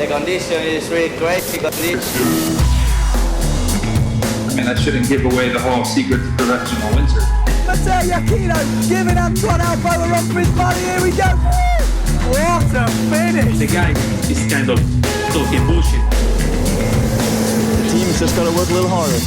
The condition is really crazy condition. I mean, that shouldn't give away the whole secret to professional windsurfing. Matteo Iachino giving Antoine Albo a run for his money. Here we go. What a finish. The guy is kind of talking bullshit. The team's just got to work a little harder.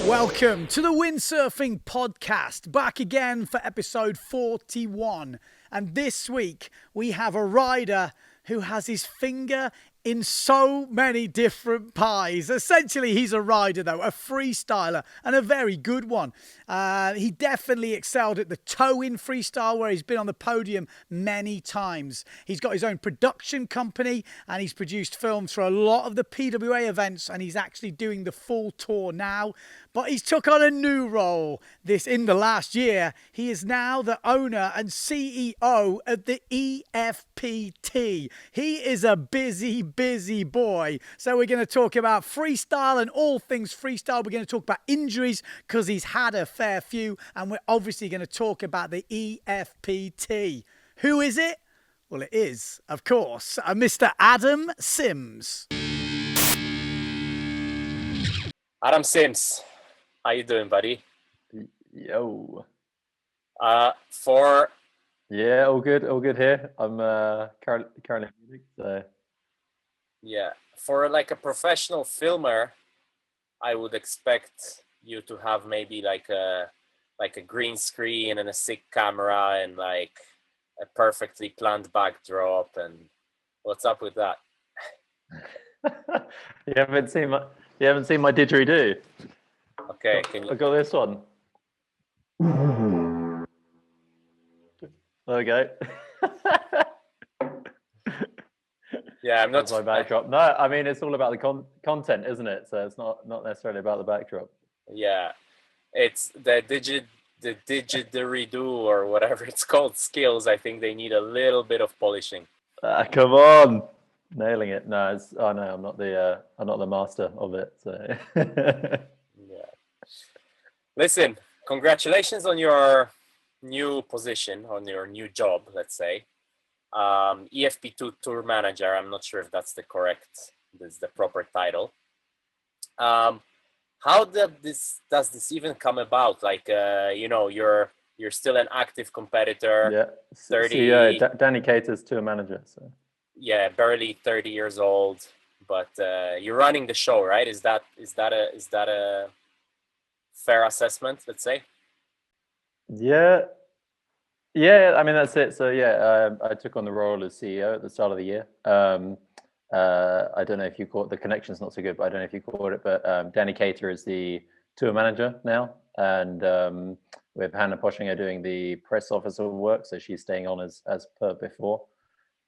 Welcome to the Windsurfing Podcast, back again for episode 41. And this week we have a rider who has his finger in so many different pies. Essentially, he's a rider, though, a freestyler, and a very good one. He definitely excelled at the tow-in freestyle, where he's been on the podium many times. He's got his own production company, and he's produced films for a lot of the PWA events, and he's actually doing the full tour now. But he's took on a new role in the last year. He is now the owner and CEO of the EFPT. He is a busy boy. So we're going to talk about freestyle and all things freestyle. We're going to talk about injuries because he's had a fair few. And we're obviously going to talk about the EFPT. Who is it? Well, it is, of course, Mr. Adam Sims. Adam Sims. How you doing, buddy? Yo. Yeah, all good here. I'm currently music, so. Yeah, for like a professional filmer, I would expect you to have maybe like a green screen and a sick camera and like a perfectly planned backdrop. And what's up with that? You haven't seen my didgeridoo. Okay, can you? I got this one. There we go. Yeah, I'm not. That's my backdrop. No, I mean it's all about the content, isn't it? So it's not necessarily about the backdrop. Yeah, it's the didgeridoo or whatever it's called skills. I think they need a little bit of polishing. Come on, nailing it. No, I'm not the master of it. So. Yeah. Listen, congratulations on your new position, on your new job, let's say. EFP2 tour manager. I'm not sure if that's the proper title. How does this even come about? Like, you're still an active competitor. Yeah. 30. CEO, Danny Cater's tour manager. So. Yeah, barely 30 years old, but you're running the show, right? Is that a fair assessment, let's say? Yeah, I mean that's it. So I took on the role as CEO at the start of the year. I don't know if you caught, the connection's not so good, but I don't know if you caught it, but Danny Cater is the tour manager now, and we have Hannah Poshinger doing the press officer work, so she's staying on as per before.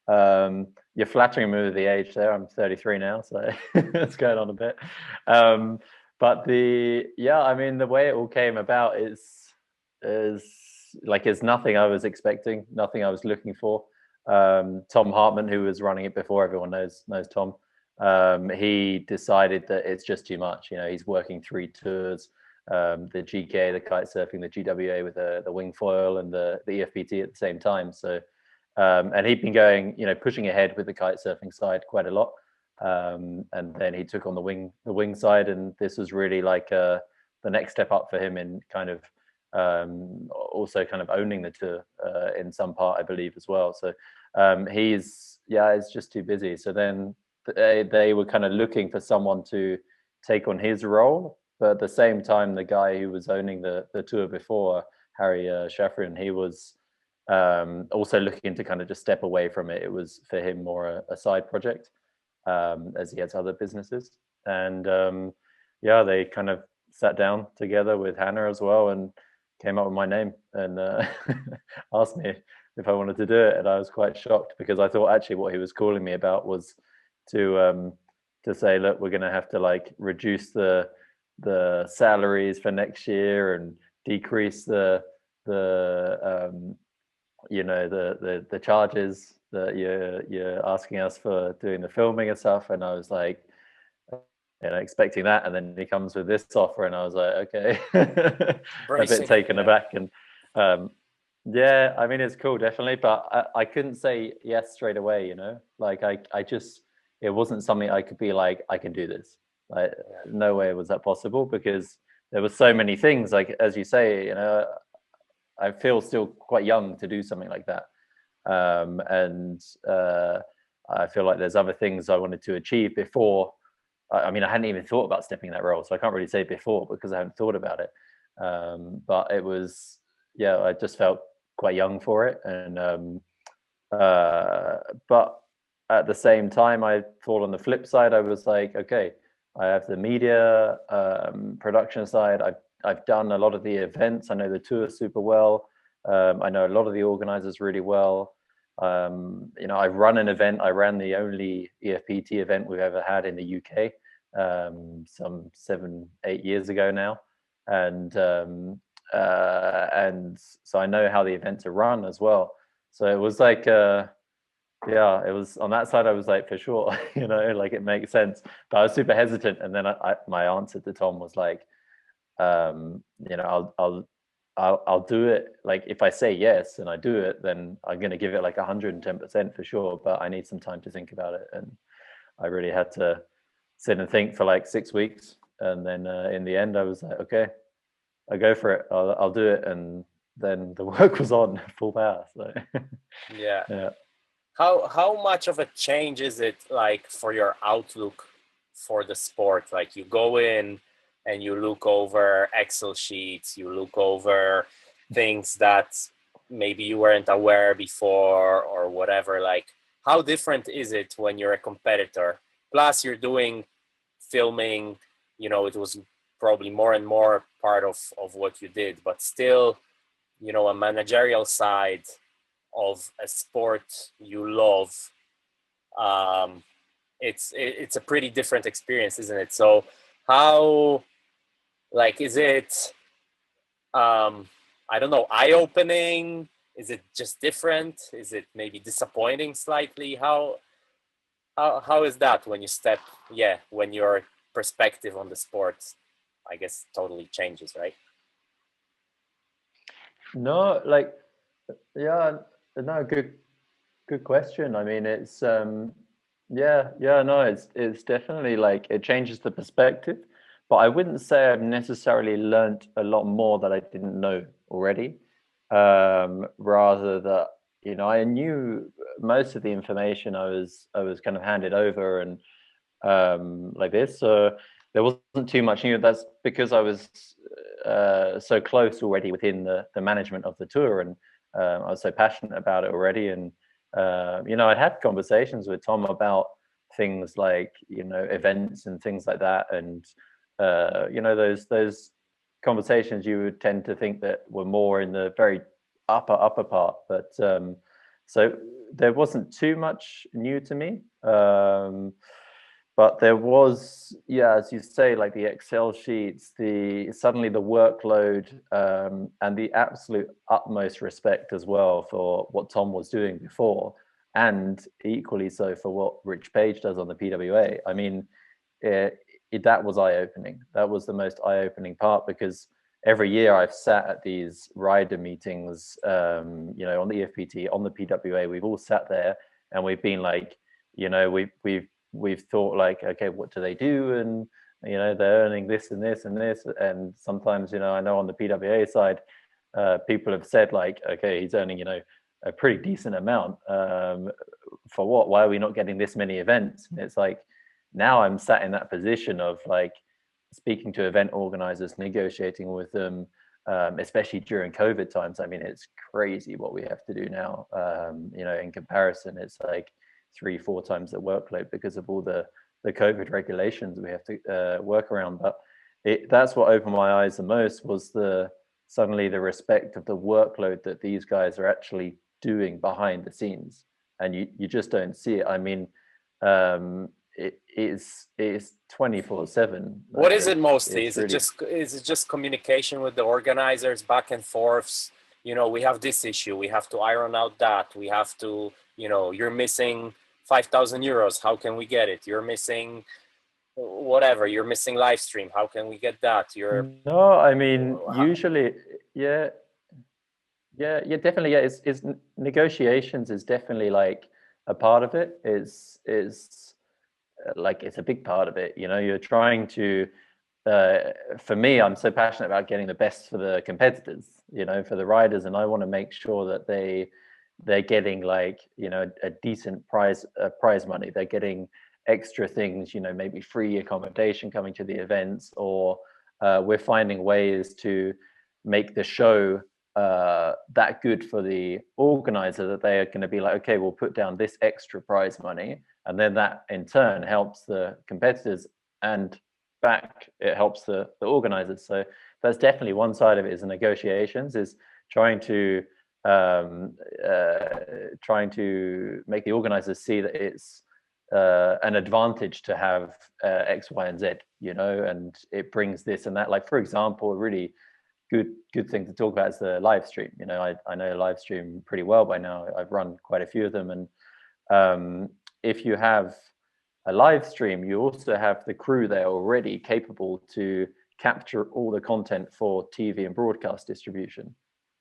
You're flattering me with the age there. I'm 33 now, so it's going on a bit. But I mean the way it all came about is nothing I was expecting, nothing I was looking for. Tom Hartman, who was running it before, everyone knows Tom. He decided that it's just too much. He's working 3 tours, the GK, the kite surfing, the GWA with the wing foil, and the EFPT at the same time. So, and he'd been going, pushing ahead with the kite surfing side quite a lot. And then he took on the wing side, and this was really like the next step up for him in kind of also kind of owning the tour in some part, I believe, as well. So he's just too busy. So then they were kind of looking for someone to take on his role, but at the same time, the guy who was owning the tour before, Harry Shafrin, he was also looking to kind of just step away from it. It was for him more a side project, as he has other businesses. And they kind of sat down together with Hannah as well and came up with my name and asked me if I wanted to do it. And I was quite shocked, because I thought actually what he was calling me about was to say, look, we're going to have to like reduce the salaries for next year and decrease the charges that you're asking us for doing the filming and stuff. And I was like, expecting that, and then he comes with this offer, and I was like, okay, a bit taken aback. And Yeah, I mean, it's cool, definitely, but I couldn't say yes straight away, you know? Like, I just, it wasn't something I could be like, I can do this. Like, no way was that possible because there were so many things, like, as you say, you know, I feel still quite young to do something like that. And I feel like there's other things I wanted to achieve before. I mean, I hadn't even thought about stepping that role, so I can't really say before because I hadn't thought about it. But it was, yeah, I just felt quite young for it, and but at the same time, I thought on the flip side, I was like, okay, I have the media production side. I've done a lot of the events. I know the tour super well. I know a lot of the organizers really well. You know, I run an event. I ran the only EFPT event we've ever had in the UK, some 7-8 years ago now, and so I know how the events are run as well. So it was like, yeah, it was on that side. I was like, for sure, you know, like it makes sense. But I was super hesitant, and then my answer to Tom was like, you know, I'll do it. Like if I say yes and I do it, then I'm going to give it like 110% for sure. But I need some time to think about it, and I really had to sit and think for like 6 weeks, and then in the end, I was like, okay, I go for it. I'll do it, and then the work was on full power. So Yeah. yeah. How much of a change is it like for your outlook for the sport? Like you go in and you look over Excel sheets, you look over things that maybe you weren't aware before or whatever. Like how different is it when you're a competitor? Plus you're doing filming, you know, it was probably more and more part of what you did, but still, you know, a managerial side of a sport you love, it's a pretty different experience, isn't it? So how, like, is it I don't know, eye-opening? Is it just different? Is it maybe disappointing slightly? How is that when you step, when your perspective on the sport, I guess, totally changes, right? No, like, yeah, no, good question. I mean, it's no, it's definitely like it changes the perspective, but I wouldn't say I've necessarily learned a lot more that I didn't know already. Rather that, you know, I knew most of the information I was kind of handed over, and like this, so there wasn't too much new. That's because I was so close already within the management of the tour, and I was so passionate about it already. And you know, I'd had conversations with Tom about things like, you know, events and things like that, and you know, those conversations you would tend to think that were more in the very upper part, but so there wasn't too much new to me. But there was, yeah, as you say, like the Excel sheets, suddenly the workload, and the absolute utmost respect as well for what Tom was doing before, and equally so for what Rich Page does on the PWA. I mean, that was eye-opening. That was the most eye-opening part, because every year I've sat at these rider meetings, you know, on the EFPT, on the PWA. We've all sat there and we've been like, you know, we've thought like, okay, what do they do? And, you know, they're earning this and this and this. And sometimes, you know, I know on the PWA side, people have said like, okay, he's earning, you know, a pretty decent amount. For what? Why are we not getting this many events? And it's like, now I'm sat in that position of like speaking to event organizers, negotiating with them, especially during COVID times. I mean, it's crazy what we have to do now. You know, in comparison, it's like 3-4 times the workload because of all the COVID regulations we have to work around. But that's what opened my eyes the most, was suddenly the respect of the workload that these guys are actually doing behind the scenes, and you just don't see it. I mean, it's 24/7. What is it mostly? Is it just communication with the organizers, back and forths? You know, we have this issue, we have to iron out that, we have to, you know, you're missing 5,000 euros, how can we get it? You're missing whatever, you're missing live stream, how can we get that? No, I mean, usually, yeah. Yeah, definitely. Yeah, it's negotiations is definitely like a part of it. Is like it's a big part of it. You know, you're trying to. For me, I'm so passionate about getting the best for the competitors. You know, for the riders, and I want to make sure that they're getting like, you know, a decent prize money. They're getting extra things. You know, maybe free accommodation coming to the events, or we're finding ways to make the show that good for the organizer that they are going to be like, okay, we'll put down this extra prize money, and then that in turn helps the competitors, and back it helps the organizers. So that's definitely one side of it, is the negotiations, is trying to make the organizers see that it's an advantage to have X, Y, and Z, you know, and it brings this and that. Like, for example, a really good thing to talk about is the live stream. You know, I know live stream pretty well by now. I've run quite a few of them, and if you have a live stream, you also have the crew there already capable to capture all the content for TV and broadcast distribution.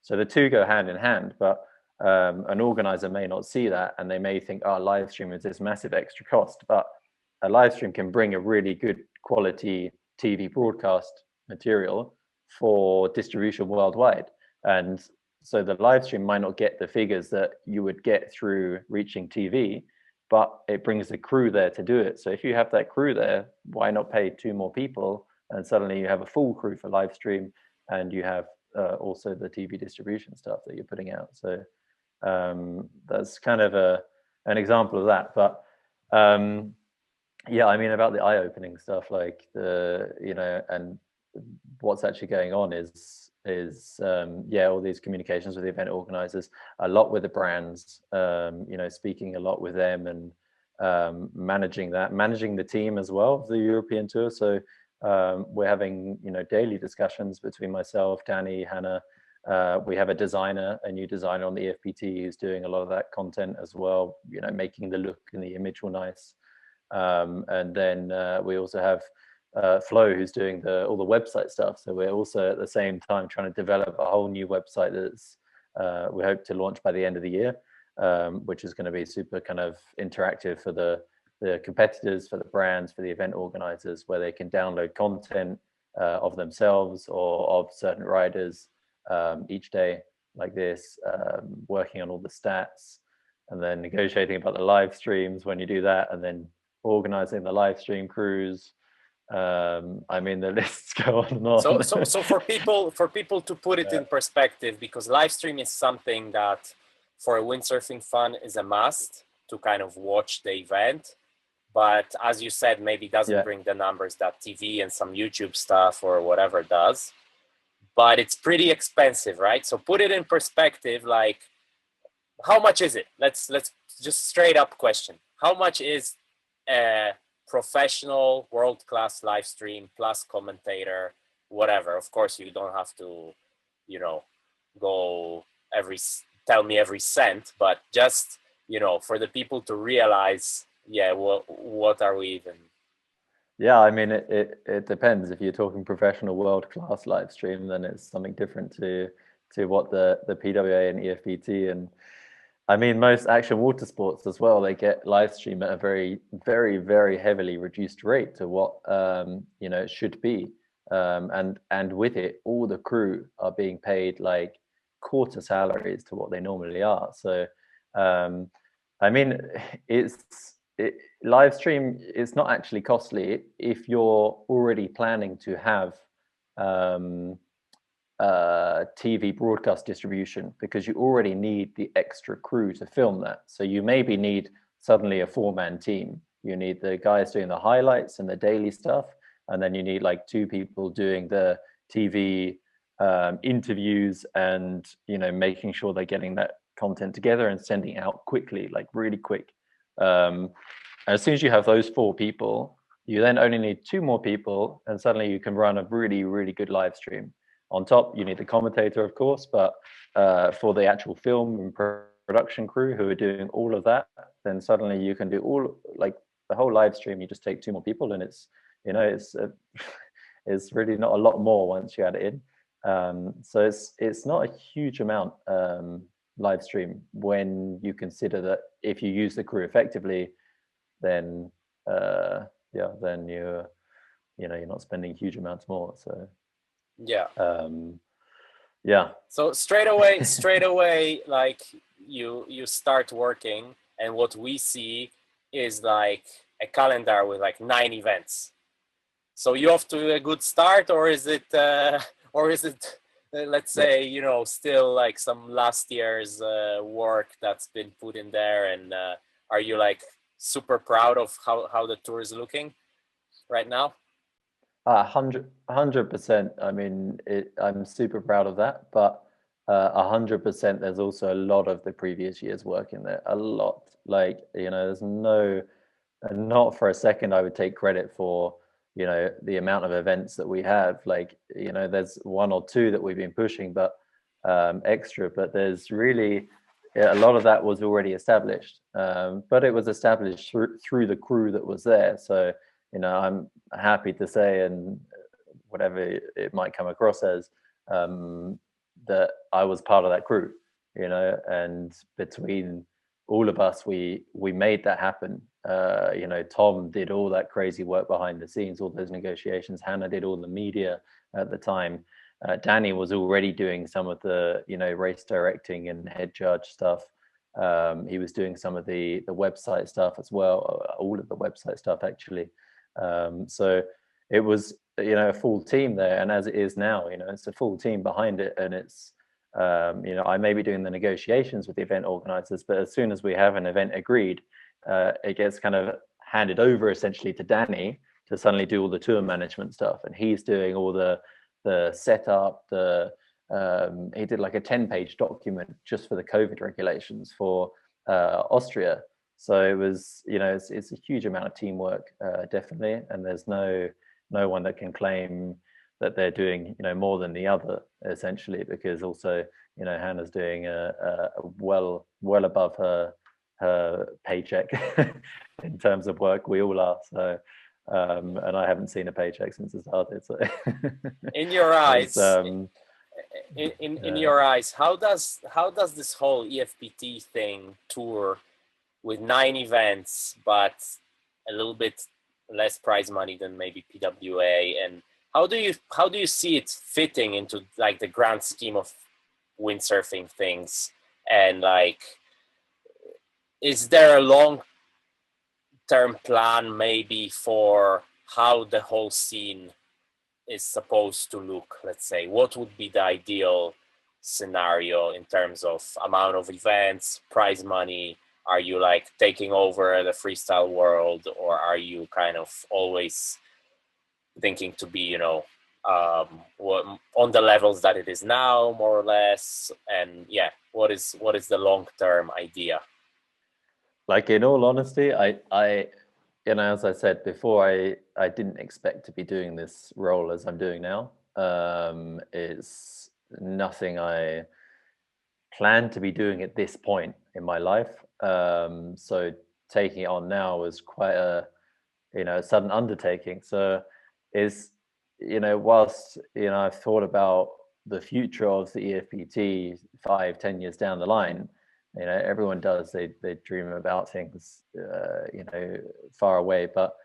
So the two go hand in hand, but an organizer may not see that, and they may think, oh, live stream is this massive extra cost, but a live stream can bring a really good quality TV broadcast material for distribution worldwide. And so the live stream might not get the figures that you would get through reaching TV, but it brings the crew there to do it. So if you have that crew there, why not pay 2 more people? And suddenly you have a full crew for live stream, and you have also the TV distribution stuff that you're putting out. So that's kind of an example of that. But yeah, I mean, about the eye-opening stuff, like the, you know, and what's actually going on is yeah, all these communications with the event organizers, a lot with the brands, you know, speaking a lot with them, and managing the team as well, the European tour. So we're having, you know, daily discussions between myself, Danny, Hannah. We have a new designer on the EFPT who's doing a lot of that content as well, you know, making the look and the image all nice. And then we also have Flo, who's doing all the website stuff. So we're also at the same time trying to develop a whole new website that's we hope to launch by the end of the year, which is going to be super kind of interactive for the competitors, for the brands, for the event organizers, where they can download content of themselves or of certain riders each day, like this, working on all the stats, and then negotiating about the live streams when you do that, and then organizing the live stream crews. I mean, the lists go on and on. So for people to put it in perspective, because live stream is something that for a windsurfing fan is a must to kind of watch the event, but as you said, maybe doesn't bring the numbers that TV and some YouTube stuff or whatever does, but it's pretty expensive, right? So put it in perspective, like, how much is it? Let's just straight up question. How much is a professional world-class live stream plus commentator, whatever? Of course, you don't have to, you know, tell me every cent, but just, you know, for the people to realize, what are we even? Yeah, I mean, it depends. If you're talking professional world-class live stream, then it's something different to what the PWA and EFPT, and I mean, most action water sports as well, they get live stream at a very, very, very heavily reduced rate to what you know, it should be. And with it, all the crew are being paid like quarter salaries to what they normally are. So I mean, live stream is not actually costly if you're already planning to have TV broadcast distribution, because you already need the extra crew to film that. So you maybe need suddenly a 4-man team. You need the guys doing the highlights and the daily stuff, and then you need like 2 people doing the TV interviews, and, you know, making sure they're getting that content together and sending out quickly, like really quick. As soon as you have those 4 people, you then only need 2 more people, and suddenly you can run a really, really good live stream. On top, you need the commentator, of course, but for the actual film and production crew who are doing all of that, then suddenly you can do all, like, the whole live stream. You just take 2 more people, and it's, you know, it's really not a lot more once you add it in. So it's not a huge amount live stream when you consider that if you use the crew effectively, then then you're not spending huge amounts more. So Yeah. Yeah. So straight away, like you start working, and what we see is like a calendar with like 9 events. So you off to a good start, or is it let's say, still like some last year's work that's been put in there, and are you like super proud of how the tour is looking right now? 100%. I mean, I'm super proud of that, but 100%. There's also a lot of the previous year's work in there. A lot, like there's not for a second I would take credit for the amount of events that we have. Like there's 1 or 2 that we've been pushing, but extra. But there's really a lot of that was already established, but it was established through the crew that was there. So I'm happy to say, and whatever it might come across as, that I was part of that crew, and between all of us, we made that happen. Tom did all that crazy work behind the scenes, all those negotiations. Hannah did all the media at the time. Danny was already doing some of the, race directing and head judge stuff. He was doing some of the website stuff as well, all of the website stuff actually. So it was, a full team there, and as it is now, it's a full team behind it, and it's, I may be doing the negotiations with the event organizers, but as soon as we have an event agreed, it gets kind of handed over essentially to Danny to suddenly do all the tour management stuff, and he's doing all the setup. He did like a 10-page document just for the COVID regulations for Austria. So it was, it's a huge amount of teamwork, definitely, and there's no one that can claim that they're doing more than the other, essentially, because also Hannah's doing a well above her paycheck in terms of work. We all are. So and I haven't seen a paycheck since it started. So in your eyes, in your eyes, how does this whole EFPT thing tour with 9 events, but a little bit less prize money than maybe PWA, and how do you see it fitting into like the grand scheme of windsurfing things? And like, is there a long-term plan maybe for how the whole scene is supposed to look? Let's say, what would be the ideal scenario in terms of amount of events, prize money? Are you like taking over the freestyle world, or are you kind of always thinking to be, on the levels that it is now, more or less? And yeah, what is the long-term idea? Like, in all honesty, I as I said before, I didn't expect to be doing this role as I'm doing now. It's nothing I planned to be doing at this point in my life. So taking it on now was quite a sudden undertaking. So is whilst I've thought about the future of the EFPT 5-10 years down the line, everyone does, they dream about things far away, but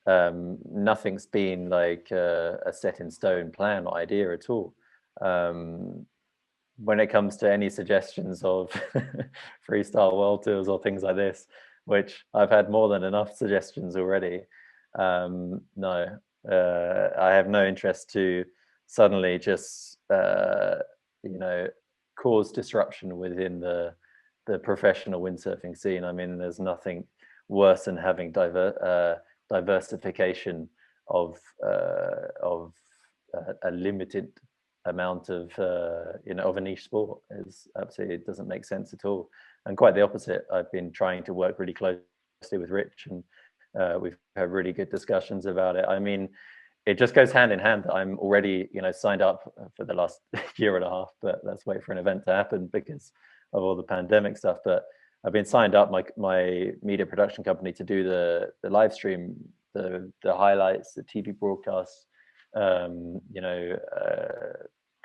nothing's been like a set in stone plan or idea at all. When it comes to any suggestions of freestyle world tours or things like this, which I've had more than enough suggestions already, no, I have no interest to suddenly just cause disruption within the professional windsurfing scene. I mean, there's nothing worse than having diversification of a limited amount of of a niche sport. Is absolutely, it doesn't make sense at all, and quite the opposite. I've been trying to work really closely with Rich, and we've had really good discussions about it. I mean, it just goes hand in hand. I'm already signed up for the last year and a half, but let's wait for an event to happen because of all the pandemic stuff. But I've been signed up my media production company to do the live stream, the highlights, the TV broadcasts,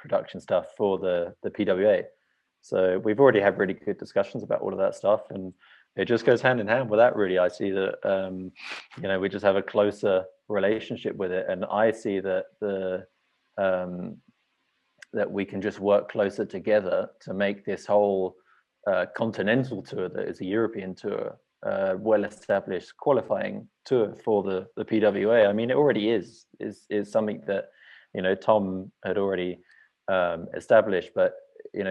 production stuff for the PWA. So we've already had really good discussions about all of that stuff, and it just goes hand in hand with that. Really, I see that we just have a closer relationship with it, and I see that that we can just work closer together to make this whole continental tour that is a European tour, well-established qualifying tour for the PWA. I mean, it already is something that Tom had already established, but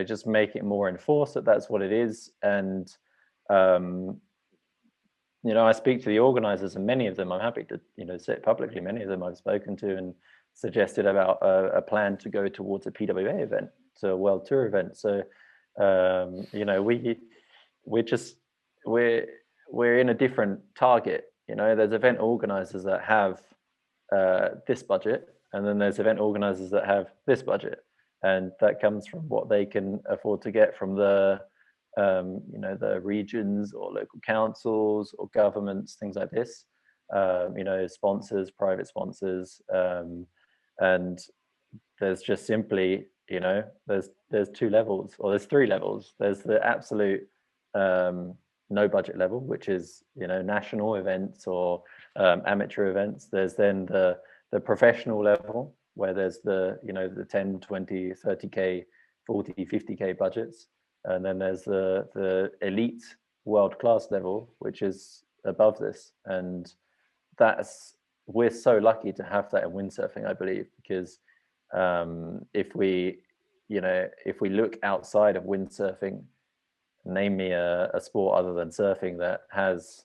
just make it more enforced that that's what it is. And I speak to the organizers, and many of them, I'm happy to say it publicly, many of them I've spoken to and suggested about a plan to go towards a PWA event, to a world tour event. So we're in a different target. There's event organizers that have this budget, and then there's event organizers that have this budget, and that comes from what they can afford to get from the the regions or local councils or governments, things like this, sponsors, private sponsors, and there's just simply there's two levels, or there's three levels. There's the absolute no budget level, which is national events or amateur events. There's then the professional level, where there's the the 10, 20, 30k, 40, 50k budgets, and then there's the elite world class level, which is above this. And we're so lucky to have that in windsurfing, I believe, because if we look outside of windsurfing, name me a sport other than surfing that has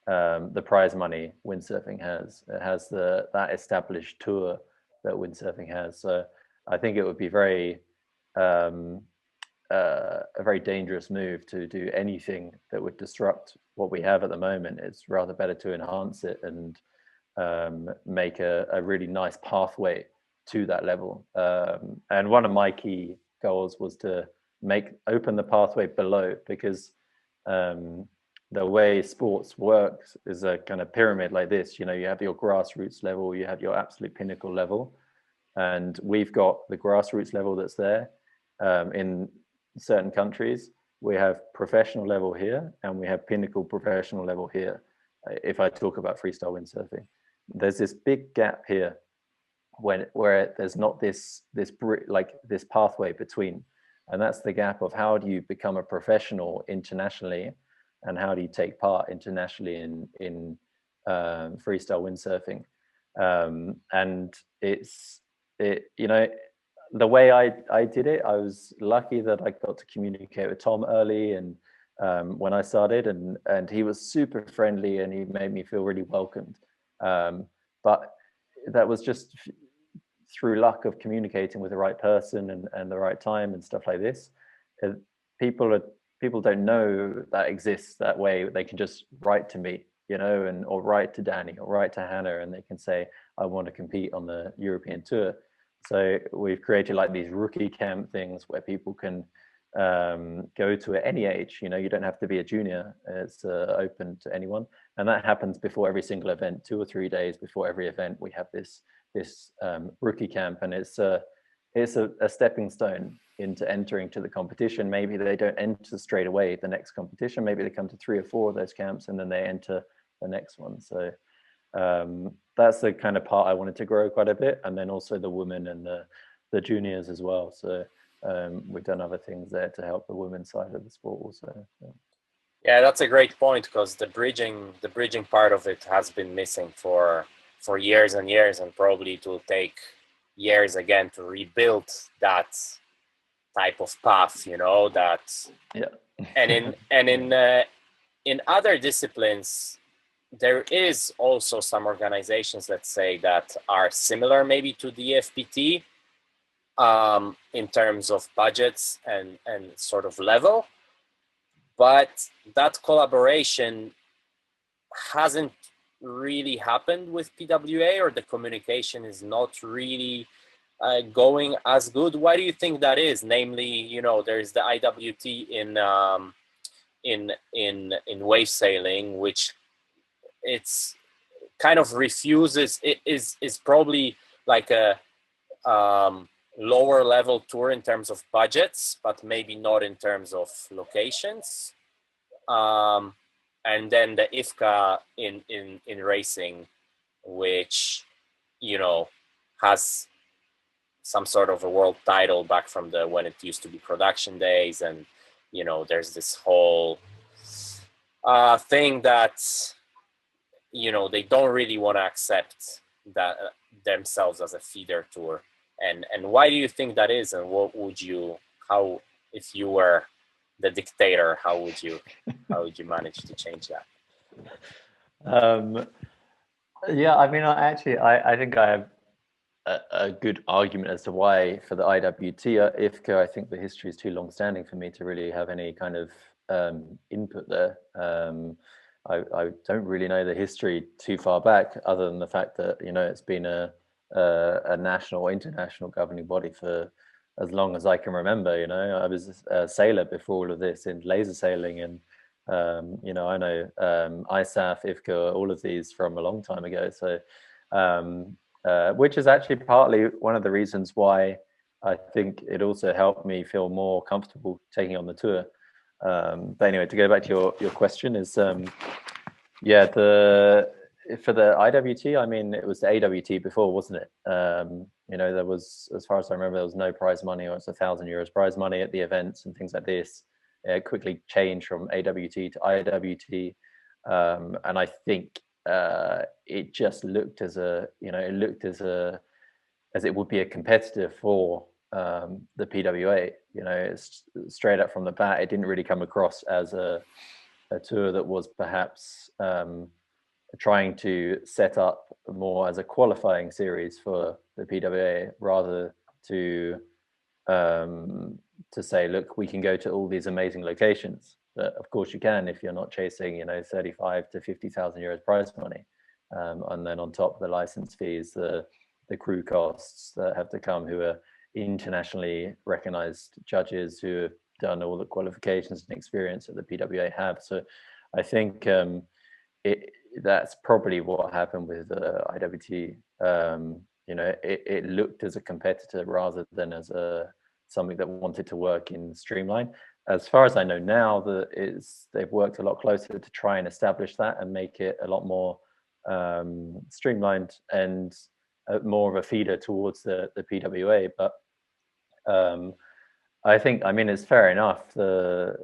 the prize money windsurfing has. It has that established tour that windsurfing has. So I think it would be a very dangerous move to do anything that would disrupt what we have at the moment. It's rather better to enhance it and make a really nice pathway to that level. And one of my key goals was to open the pathway below, because the way sports works is a kind of pyramid like this. You have your grassroots level, you have your absolute pinnacle level, and we've got the grassroots level that's there. In certain countries, we have professional level here, and we have pinnacle professional level here. If I talk about freestyle windsurfing, there's this big gap here where there's not this pathway between, and that's the gap of how do you become a professional internationally, and how do you take part internationally in freestyle windsurfing. And the way I did it, I was lucky that I got to communicate with Tom early, and when I started, and he was super friendly, and he made me feel really welcomed. But that was just through luck of communicating with the right person and the right time and stuff like this. People don't know that exists that way. They can just write to me, or write to Danny or write to Hannah, and they can say, I want to compete on the European tour. So we've created like these rookie camp things where people can go to at any age. You don't have to be a junior. It's open to anyone, and that happens before every single event. 2 or 3 days before every event, we have this rookie camp, and it's a stepping stone into entering to the competition. Maybe they don't enter straight away the next competition. Maybe they come to 3 or 4 of those camps, and then they enter the next one. So that's the kind of part I wanted to grow quite a bit, and then also the women and the juniors as well. So we've done other things there to help the women's side of the sport also. Yeah, that's a great point, because the bridging part of it has been missing for years and years, and probably it will take years again to rebuild that type of path. And in other disciplines, there is also some organizations, let's say, that are similar maybe to the EFPT in terms of budgets and sort of level, but that collaboration hasn't really happened with PWA, or the communication is not really going as good. Why do you think that is? Namely, there's the IWT in wave sailing, which it's kind of refuses. It is probably like lower level tour in terms of budgets, but maybe not in terms of locations. And then the IFCA in racing, which, you know, has some sort of a world title back from when it used to be production days. And, you know, there's this whole thing that, you know, they don't really want to accept that themselves as a feeder tour. And why do you think that is? And what would you, how, if you were the dictator, how would you manage to change that? Yeah, I mean, I think I have a good argument as to why for the IWT IFCA. I think the history is too long-standing for me to really have any kind of input there. I don't really know the history too far back, other than the fact that, you know, it's been a national or international governing body for as long as I can remember. You know, I was a sailor before all of this in laser sailing, and you know, I know ISAF, IFCA, all of these from a long time ago. So, which is actually partly one of the reasons why I think it also helped me feel more comfortable taking on the tour. But anyway, to go back to your question is, yeah, for the IWT, I mean, it was the AWT before, wasn't it? You know, there was, as far as I remember, there was no prize money, or it's €1,000 prize money at the events and things like this. It quickly changed from AWT to IWT, and I think it just looked as a, you know, it looked as it would be a competitor for the PWA. You know, it's straight up from the bat, it didn't really come across as a tour that was perhaps trying to set up more as a qualifying series for the PWA, rather to say, look, we can go to all these amazing locations. But of course you can, if you're not chasing, you know, 35 to 50,000 euros prize money, and then on top of the license fees, the crew costs that have to come, who are internationally recognized judges who have done all the qualifications and experience that the PWA have. So I think that's probably what happened with IWT. You know, it looked as a competitor rather than as something that wanted to work in streamline. As far as I know now, they've worked a lot closer to try and establish that and make it a lot more streamlined and more of a feeder towards the PWA. But I think, I mean, it's fair enough. The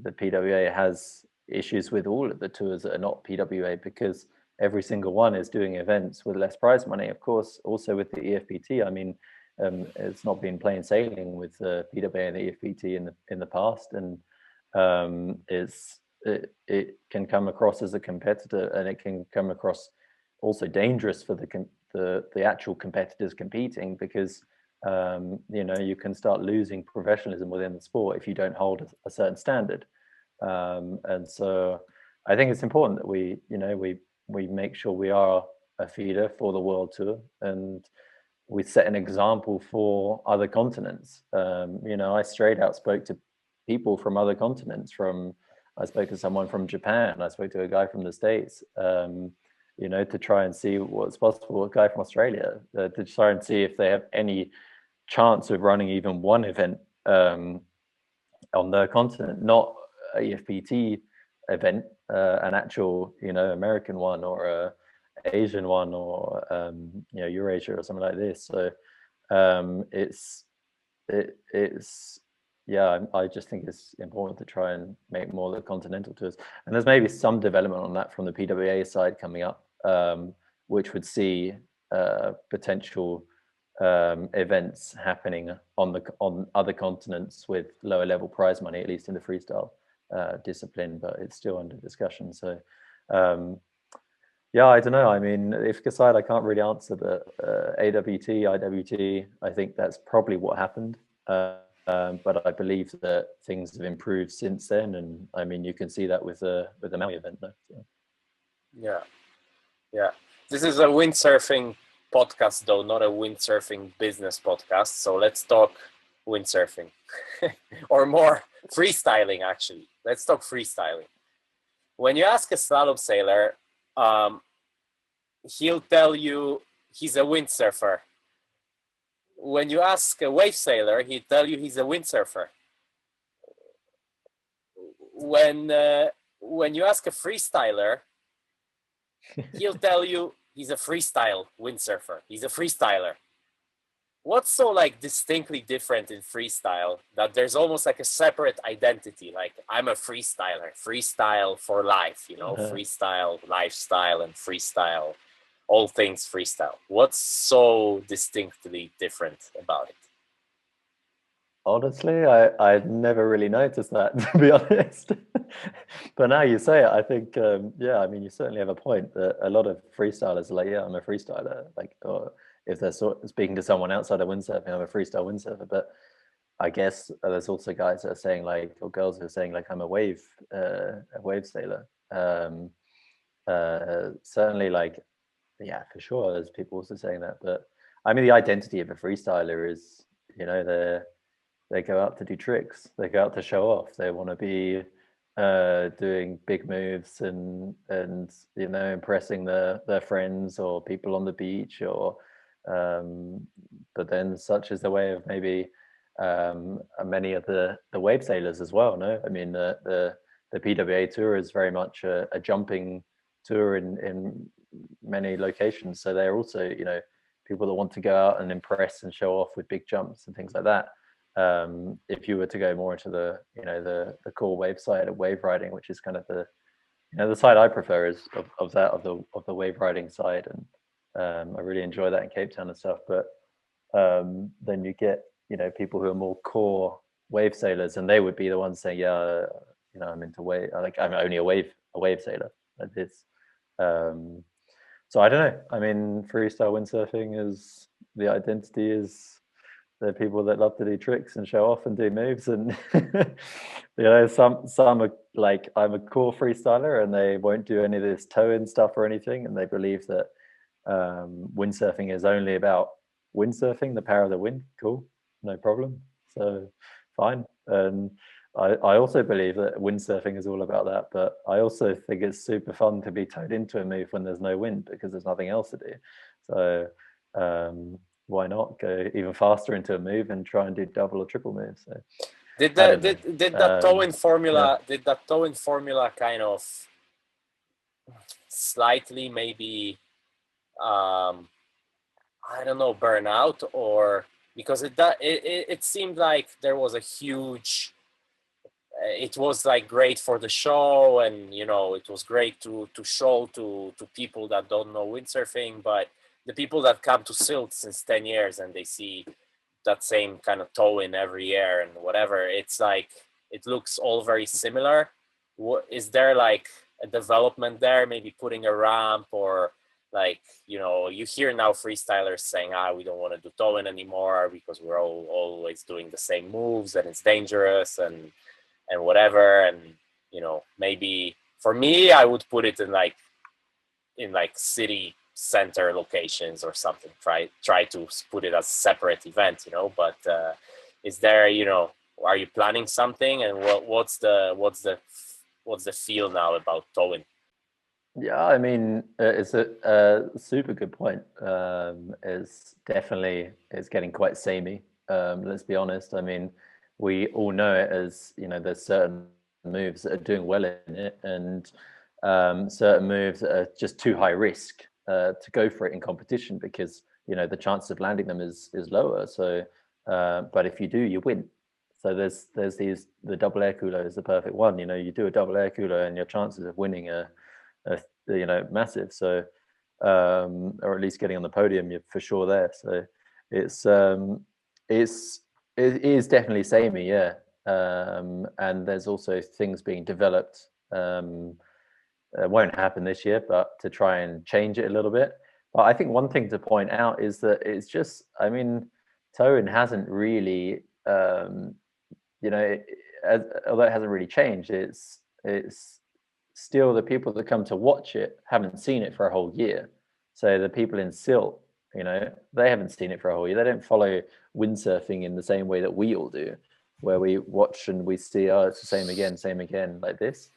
PWA has issues with all of the tours that are not PWA, because every single one is doing events with less prize money. Of course, also with the EFPT, I mean, it's not been plain sailing with the PWA and the EFPT in the past, and it can come across as a competitor, and it can come across also dangerous for the actual competitors competing, because you know, you can start losing professionalism within the sport if you don't hold a certain standard. And so I think it's important that we make sure we are a feeder for the World Tour, and we set an example for other continents. You know, I straight out spoke to people from other continents. I spoke to someone from Japan, I spoke to a guy from the States, you know, to try and see what's possible. A guy from Australia, to try and see if they have any chance of running even one event on their continent, not a EFPT event, an actual, you know, American one, or a Asian one, or you know, Eurasia or something like this. So it's yeah, I just think it's important to try and make more of the continental tours, and there's maybe some development on that from the PWA side coming up, which would see potential events happening on other continents with lower level prize money, at least in the freestyle discipline, but it's still under discussion. So yeah, I don't know. I mean, IFCA side, I can't really answer, but AWT, IWT, I think that's probably what happened. But I believe that things have improved since then, and I mean, you can see that with the Maui event, though. So. Yeah. This is a windsurfing podcast, though, not a windsurfing business podcast. So let's talk windsurfing, or more freestyling. Actually, let's talk freestyling. When you ask a slalom sailor, he'll tell you he's a windsurfer. when you ask a wave sailor, he'll tell you he's a windsurfer. When you ask a freestyler, he'll tell you he's a freestyle windsurfer. He's a freestyler. What's so like distinctly different in freestyle that there's almost like a separate identity? Like, I'm a freestyler, freestyle for life, you know, freestyle lifestyle and freestyle, all things freestyle. What's so distinctly different about it? Honestly, I'd never really noticed that, to be honest. But now you say it, I think, yeah, I mean, you certainly have a point that a lot of freestylers are like, yeah, I'm a freestyler. Like, or if they're speaking to someone outside of windsurfing, I'm a freestyle windsurfer. But I guess there's also guys that are saying like, or girls who are saying like, I'm a wave sailor. Certainly, like, yeah, for sure, there's people also saying that. But I mean, the identity of a freestyler is, you know, they go out to do tricks, they go out to show off, they want to be doing big moves and you know, impressing their friends or people on the beach, or but then such is the way of maybe many of the wave sailors as well. No, I mean the PWA tour is very much a jumping tour in many locations, so they're also, you know, people that want to go out and impress and show off with big jumps and things like that. If you were to go more into the, you know, the cool wave side of wave riding, which is kind of the, you know, the side I prefer is of the wave riding side, and I really enjoy that in Cape Town and stuff. But then you get, you know, people who are more core wave sailors, and they would be the ones saying, yeah, you know, I'm into wave, like I'm only a wave sailor like this. So I don't know. I mean, freestyle windsurfing is, the identity is, they're people that love to do tricks and show off and do moves, and you know, some are like, I'm a cool freestyler, and they won't do any of this toe-in stuff or anything, and they believe that windsurfing is only about windsurfing, the power of the wind. Cool, no problem. So fine. And I also believe that windsurfing is all about that, but I also think it's super fun to be towed into a move when there's no wind, because there's nothing else to do. So why not go even faster into a move and try and do double or triple moves? So did that towing formula kind of slightly maybe I don't know, burn out, or because it seemed like there was a huge, it was like great for the show, and you know, it was great to show to people that don't know windsurfing, but the people that come to Silt since 10 years and they see that same kind of toe-in every year and whatever, it's like, it looks all very similar. Is there like a development there, maybe putting a ramp, or like, you know, you hear now freestylers saying, we don't want to do toe-in anymore because we're always doing the same moves and it's dangerous and whatever. And, you know, maybe for me, I would put it in like city center locations or something, try to put it as a separate event, you know. But is there, you know, are you planning something, and what's the feel now about towing? Yeah, I mean, it's a super good point. It's getting quite samey. Let's be honest. I mean, we all know it as, you know, there's certain moves that are doing well in it, and certain moves that are just too high risk to go for it in competition, because, you know, the chance of landing them is lower. So, but if you do, you win. So there's the double air culo is the perfect one. You know, you do a double air culo and your chances of winning are you know, massive. So or at least getting on the podium, you're for sure there. So it is definitely samey, yeah. And there's also things being developed. It won't happen this year, but to try and change it a little bit. But I think one thing to point out is that it's just, I mean, towing hasn't really, you know, although it hasn't really changed, it's still the people that come to watch it haven't seen it for a whole year. So the people in Silt, you know, they haven't seen it for a whole year. They don't follow windsurfing in the same way that we all do, where we watch and we see, oh, it's the same again, like this.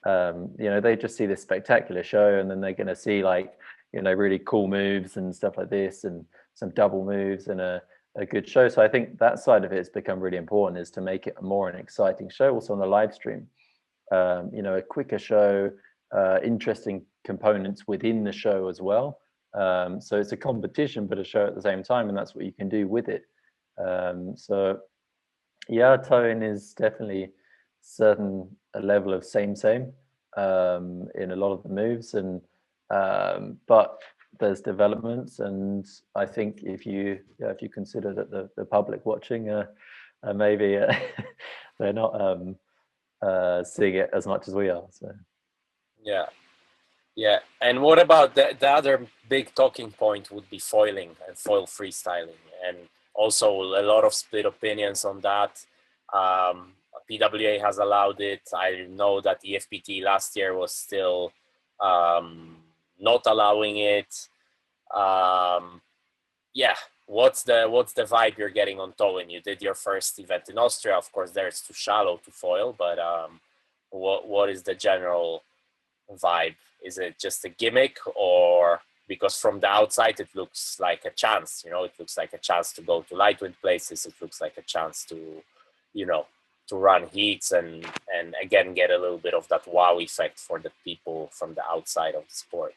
You know, they just see this spectacular show, and then they're going to see, like, you know, really cool moves and stuff like this, and some double moves and a a good show. So I think that side of it has become really important, is to make it more an exciting show, also on the live stream. A quicker show, interesting components within the show as well. So it's a competition, but a show at the same time, and that's what you can do with it. So yeah, towing is definitely a level of same in a lot of the moves, and but there's developments, and I think if you consider that the public watching maybe they're not seeing it as much as we are. So yeah. And what about the other big talking point would be foiling and foil freestyling, and also a lot of split opinions on that. PWA has allowed it. I know that EFPT last year was still not allowing it. What's the vibe you're getting on towing? You did your first event in Austria. Of course, there it's too shallow to foil, but what is the general vibe? Is it just a gimmick, or because from the outside it looks like a chance? It looks like a chance to go to light wind places. It looks like a chance to, to run heats and again get a little bit of that wow effect for the people from the outside of the sport.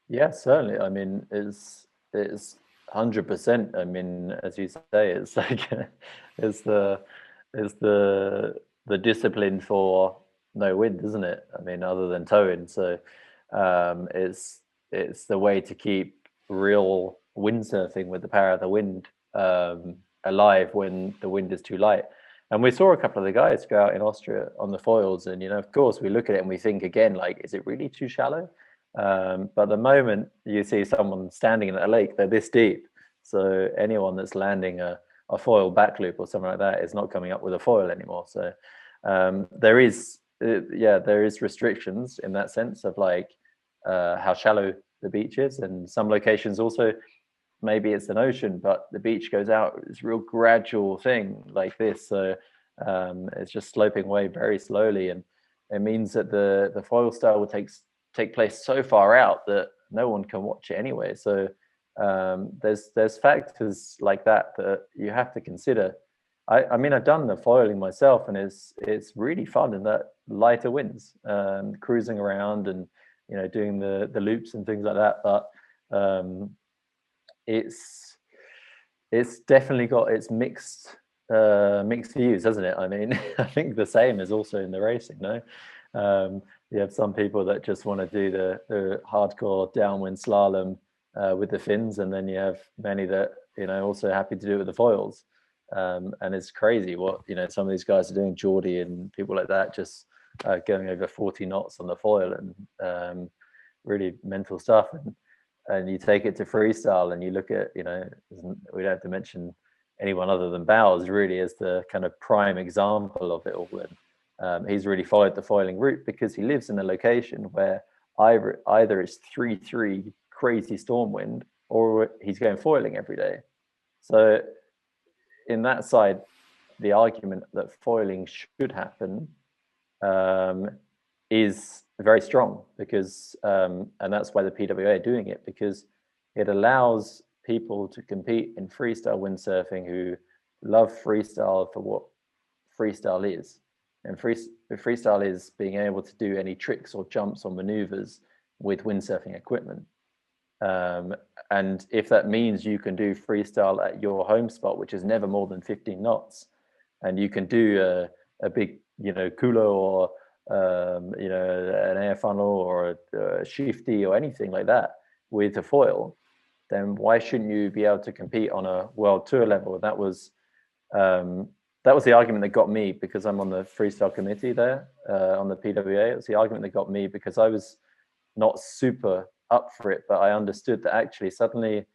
Yeah, certainly. I mean, it's 100%. I mean, as you say, it's like it's the discipline for no wind, isn't it? I mean, other than towing. So it's the way to keep real windsurfing with the power of the wind alive when the wind is too light. And we saw a couple of the guys go out in Austria on the foils, and of course we look at it and we think again, like, is it really too shallow? But the moment you see someone standing in a lake, they're this deep. So anyone that's landing a foil back loop or something like that is not coming up with a foil anymore. So there is restrictions in that sense of like how shallow the beach is, and some locations also maybe it's an ocean, but the beach goes out. It's a real gradual thing like this. So it's just sloping away very slowly, and it means that the foil style will take place so far out that no one can watch it anyway. So there's factors like that you have to consider. I mean, I've done the foiling myself, and it's really fun in that lighter winds, cruising around and doing the loops and things like that. But it's definitely got its mixed views, hasn't it? I mean, I think the same is also in the racing, no? You have some people that just want to do the hardcore downwind slalom with the fins, and then you have many that also happy to do it with the foils. And it's crazy what some of these guys are doing. Geordie and people like that, just going over 40 knots on the foil, and really mental stuff. And you take it to freestyle, and you look at we don't have to mention anyone other than Bowers really as the kind of prime example of it all. And he's really followed the foiling route because he lives in a location where either it's 3-3 crazy storm wind, or he's going foiling every day. So in that side, the argument that foiling should happen is very strong, because and that's why the PWA are doing it, because it allows people to compete in freestyle windsurfing who love freestyle for what freestyle is. And freestyle is being able to do any tricks or jumps or maneuvers with windsurfing equipment. And if that means you can do freestyle at your home spot, which is never more than 15 knots, and you can do a big, culo or an air funnel or a shifty or anything like that with a foil, then why shouldn't you be able to compete on a world tour level? That was the argument that got me, because I'm on the freestyle committee there on the PWA. It was the argument that got me, because I was not super up for it, but I understood that actually suddenly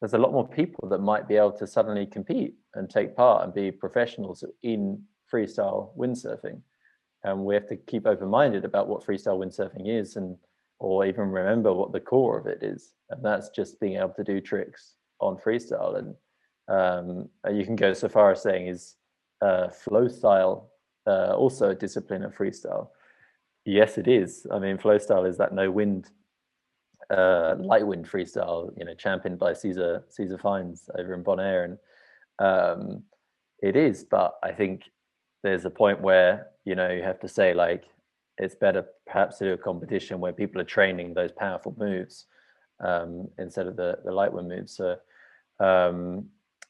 there's a lot more people that might be able to suddenly compete and take part and be professionals in freestyle windsurfing. And we have to keep open-minded about what freestyle windsurfing is, or even remember what the core of it is. And that's just being able to do tricks on freestyle. And you can go so far as saying, is flow style also a discipline of freestyle? Yes, it is. I mean, flow style is that no wind light wind freestyle, championed by Caesar Fines over in Bonaire, and it is. But I think there's a point where you have to say, like, it's better perhaps to do a competition where people are training those powerful moves instead of the light wind moves. So,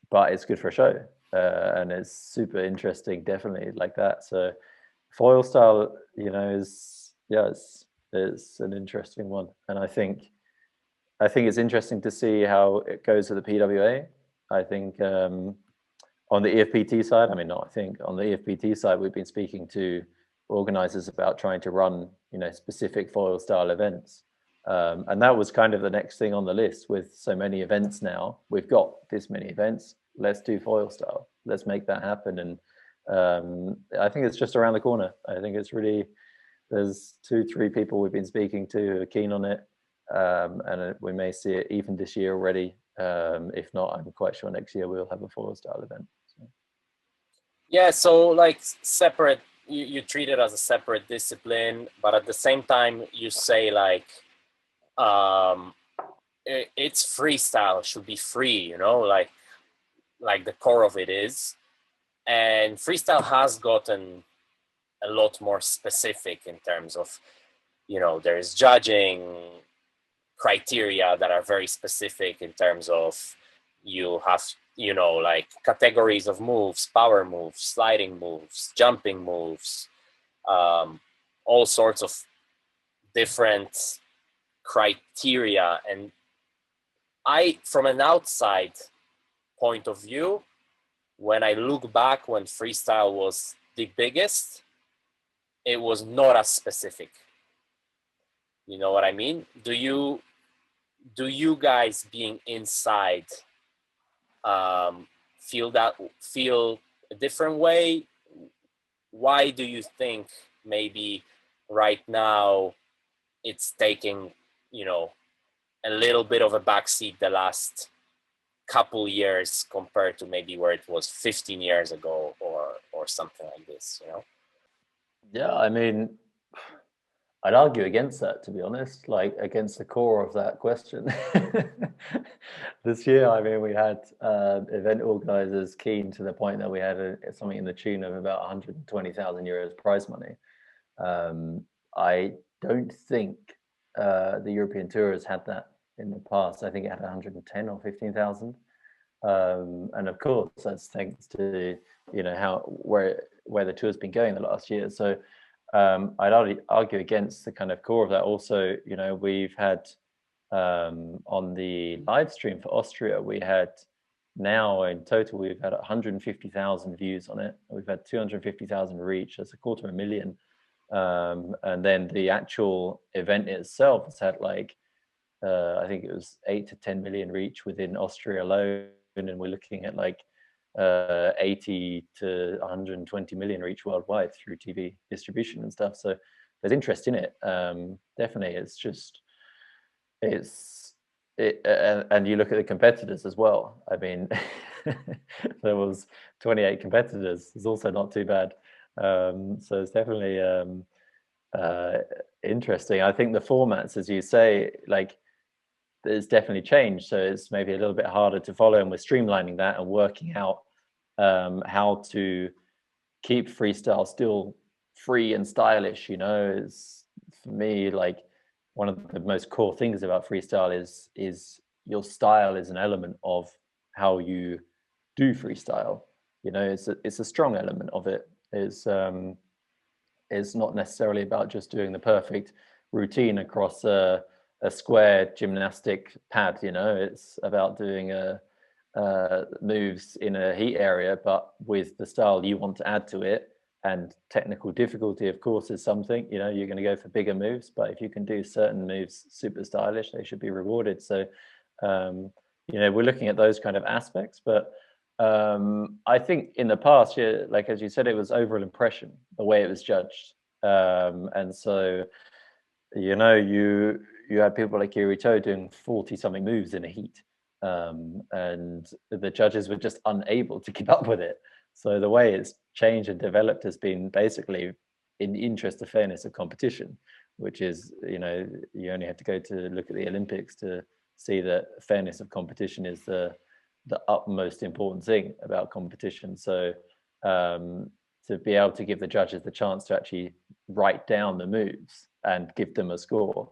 but it's good for a show, and it's super interesting, definitely like that. So, foil style, it's an interesting one, and I think it's interesting to see how it goes with the PWA. I think on the EFPT side, on the EFPT side, we've been speaking to organizers about trying to run, specific foil style events. And that was kind of the next thing on the list. With so many events now, we've got this many events, let's do foil style. Let's make that happen. And I think it's just around the corner. I think it's really, there's 2-3 people we've been speaking to who are keen on it. And we may see it even this year already. If not, I'm quite sure next year we'll have a foil style event. So. Yeah, so like separate, you treat it as a separate discipline, but at the same time you say like it's freestyle, should be free, like the core of it is. And freestyle has gotten a lot more specific in terms of, there's judging criteria that are very specific in terms of you have, like categories of moves, power moves, sliding moves, jumping moves, all sorts of different criteria. And from an outside point of view, when I look back when freestyle was the biggest, it was not as specific. You know what I mean? Do you guys being inside feel a different way? Why do you think maybe right now it's taking, a little bit of a backseat the last couple years compared to maybe where it was 15 years ago or something like this, Yeah, I mean, I'd argue against that, to be honest, like against the core of that question. This year, I mean, we had event organizers keen to the point that we had something in the tune of about 120,000 euros prize money. I don't think the European Tour has had that in the past. I think it had 110 or 15,000. And of course, that's thanks to, where the tour's been going the last year. So I'd argue against the kind of core of that. Also, we've had on the live stream for Austria, we had now in total, we've had 150,000 views on it. We've had 250,000 reach. That's 250,000. And then the actual event itself has had I think it was 8 to 10 million reach within Austria alone. And we're looking at 80 to 120 million reach worldwide through TV distribution and stuff. So there's interest in it. Definitely, and you look at the competitors as well. I mean, there was 28 competitors. It's also not too bad. So it's definitely interesting. I think the formats, as you say, there's definitely changed. So it's maybe a little bit harder to follow, and we're streamlining that and working out how to keep freestyle still free and stylish. Is for me one of the most core things about freestyle is your style is an element of how you do freestyle. It's a strong element of it. It's not necessarily about just doing the perfect routine across a square gymnastic pad. It's about doing moves in a heat area, but with the style you want to add to it. And technical difficulty, of course, is something. You're going to go for bigger moves, but if you can do certain moves super stylish, they should be rewarded. So we're looking at those kind of aspects. But I think in the past, as you said, it was overall impression, the way it was judged. And so you had people like Kirito doing 40-something moves in a heat, and the judges were just unable to keep up with it. So the way it's changed and developed has been basically in the interest of fairness of competition. which is, you only have to go to look at the Olympics to see that fairness of competition is the utmost important thing about competition. So to be able to give the judges the chance to actually write down the moves and give them a score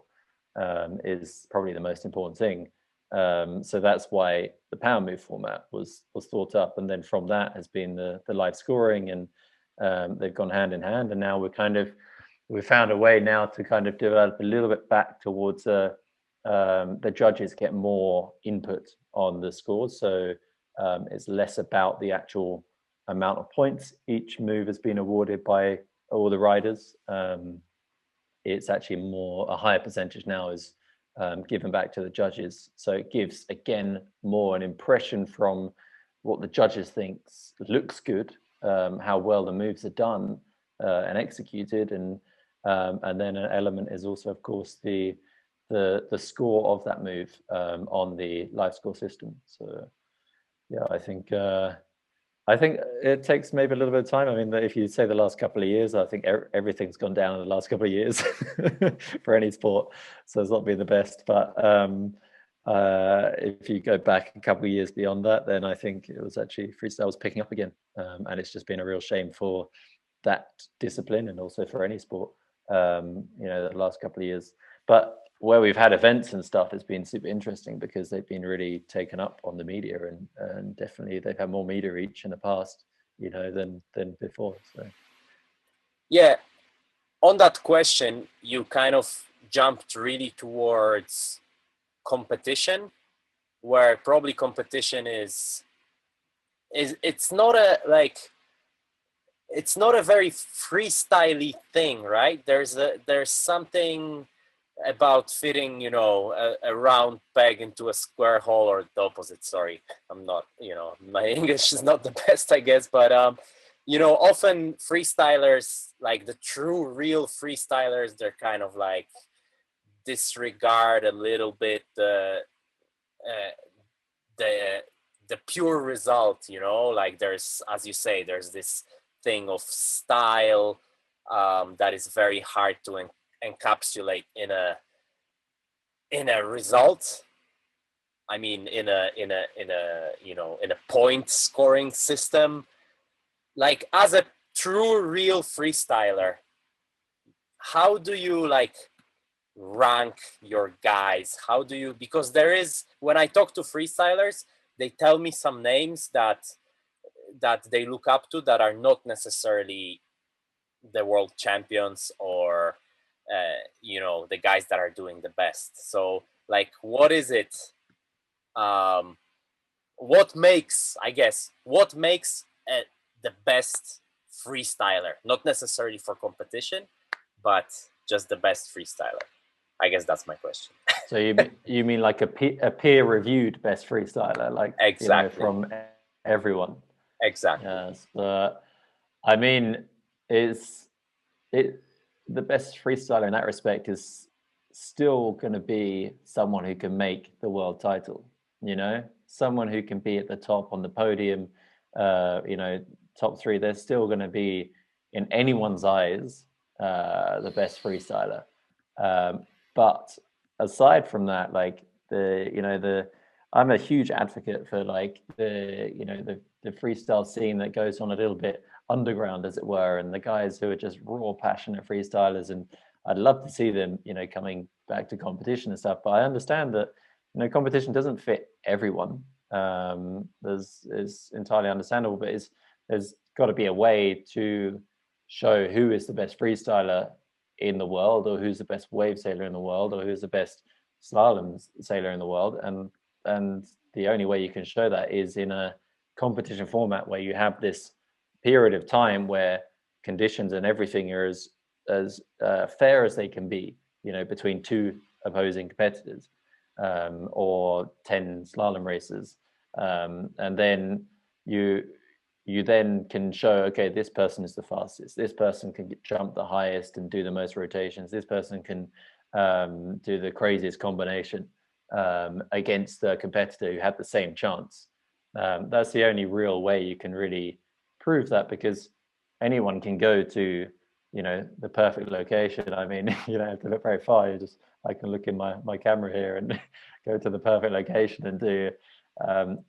is probably the most important thing. So that's why the power move format was thought up, and then from that has been the live scoring, and they've gone hand in hand. And now we found a way now to kind of develop a little bit back towards the judges get more input on the scores. So it's less about the actual amount of points each move has been awarded by all the riders. It's actually a higher percentage now is given back to the judges. So it gives, again, more an impression from what the judges think looks good, how well the moves are done and executed, and then an element is also, of course, the score of that move on the live score system. So yeah, I think it takes maybe a little bit of time. I mean, if you say the last couple of years, I think everything's gone down in the last couple of years for any sport. So it's not been the best. But if you go back a couple of years beyond that, then I think it was actually freestyle was picking up again. And it's just been a real shame for that discipline and also for any sport, the last couple of years. But where we've had events and stuff, it's been super interesting because they've been really taken up on the media, and definitely they've had more media reach in the past, than before. So yeah, on that question, you kind of jumped really towards competition, where probably competition is it's not a very freestyly thing, right? There's something about fitting, a round peg into a square hole, or the opposite. Sorry, I'm not, my English is not the best, I guess, but often freestylers, like the true real freestylers, they're kind of like disregard a little bit the pure result, like there's, as you say, there's this thing of style that is very hard to encapsulate in a result. I mean, in a point scoring system. Like, as a true real freestyler, how do you rank your guys? How do you, because when I talk to freestylers, they tell me some names that they look up to that are not necessarily the world champions or the guys that are doing the best. So what is it? What makes the best freestyler? Not necessarily for competition, but just the best freestyler. I guess that's my question. So you mean like a peer-reviewed best freestyler, exactly, from everyone? Exactly. Yes, but I mean, the best freestyler in that respect is still going to be someone who can make the world title, someone who can be at the top on the podium, top three. They're still going to be, in anyone's eyes, the best freestyler. But aside from that, I'm a huge advocate for the freestyle scene that goes on a little bit underground, as it were, and the guys who are just raw, passionate freestylers. And I'd love to see them, coming back to competition and stuff. But I understand that, competition doesn't fit everyone. It's entirely understandable, but there's got to be a way to show who is the best freestyler in the world, or who's the best wave sailor in the world, or who's the best slalom sailor in the world. And the only way you can show that is in a competition format where you have this period of time where conditions and everything are as fair as they can be, between two opposing competitors, or 10 slalom races, and then you then can show, okay, this person is the fastest, this person can jump the highest and do the most rotations, this person can do the craziest combination against the competitor who had the same chance. That's the only real way you can really prove that, because anyone can go to the perfect location. I mean, you don't have to look very far. I can look in my camera here and go to the perfect location and do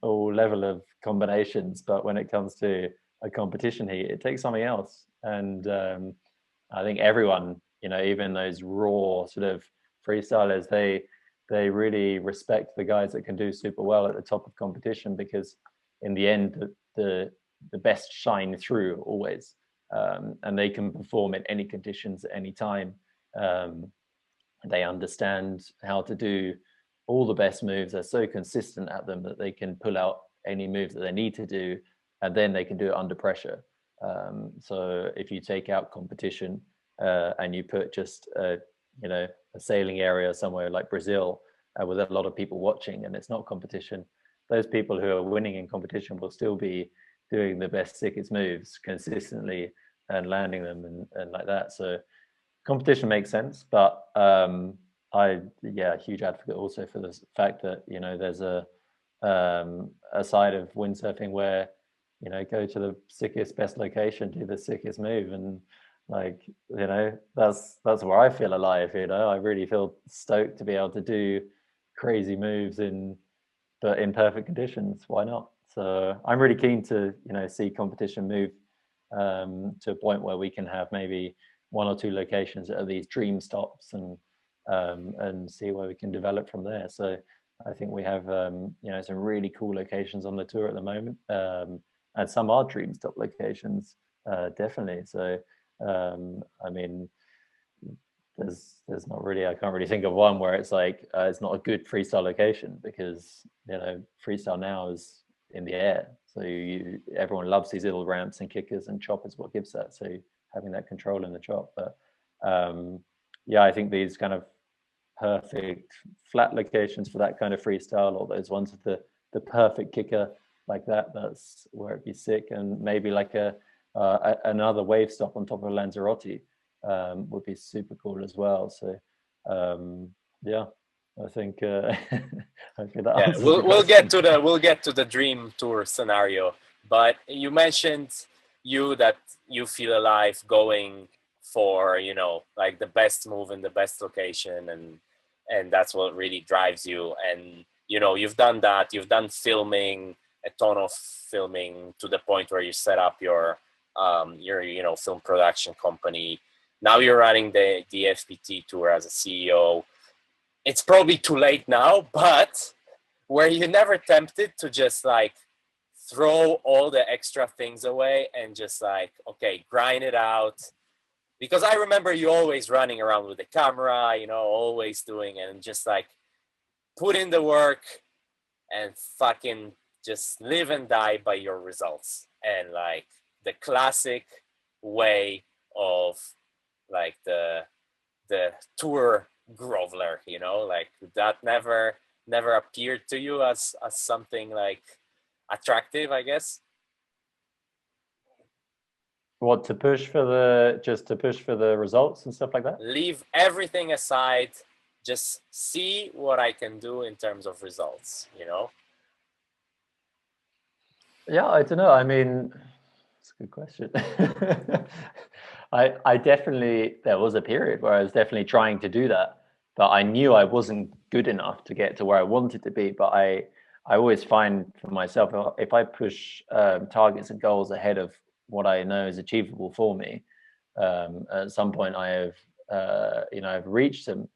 all level of combinations. But when it comes to a competition heat, it takes something else. And I think everyone, even those raw sort of freestylers, they really respect the guys that can do super well at the top of competition, because in the end, the best shine through always. And they can perform in any conditions at any time. They understand how to do all the best moves. They're so consistent at them that they can pull out any moves that they need to do, and then they can do it under pressure. So if you take out competition and you put just a sailing area somewhere like Brazil with a lot of people watching, and it's not competition, those people who are winning in competition will still be doing the best, sickest moves consistently and landing them and like that. So competition makes sense, but huge advocate also for the fact that there's a side of windsurfing where go to the sickest, best location, do the sickest move, and that's where I feel alive. I really feel stoked to be able to do crazy moves in perfect conditions. Why not? So I'm really keen to see competition move to a point where we can have maybe 1 or 2 locations that are these dream stops, and see where we can develop from there. So I think we have some really cool locations on the tour at the moment, and some are dream stop locations, definitely. So I mean, there's not really, I can't really think of one where it's like it's not a good freestyle location, because freestyle now is in the air, so everyone loves these little ramps and kickers, and chop is what gives that. So having that control in the chop. But I think these kind of perfect flat locations for that kind of freestyle, or those ones with the perfect kicker like that's where it'd be sick. And maybe like another wave stop on top of Lanzarote would be super cool as well. So I think hopefully that answers the we'll question. get to the dream tour scenario. But you mentioned that you feel alive going for like the best move in the best location, and that's what really drives you. And you've done that. You've done filming, a ton of filming, to the point where you set up your film production company. Now you're running the EFPT tour as a CEO. It's probably too late now, but were you never tempted to just like throw all the extra things away and just like, okay, grind it out? Because I remember you always running around with the camera, always doing it, and just like put in the work and fucking just live and die by your results. And like the classic way of like the tour groveler, like that never appeared to you as something like attractive, I guess. What, to push for the results and stuff like that? Leave everything aside, just see what I can do in terms of results, Yeah, I don't know. I mean, it's a good question. I definitely, there was a period where I was definitely trying to do that, but I knew I wasn't good enough to get to where I wanted to be. But I always find for myself, if I push targets and goals ahead of what I know is achievable for me, at some point I have, I've reached them.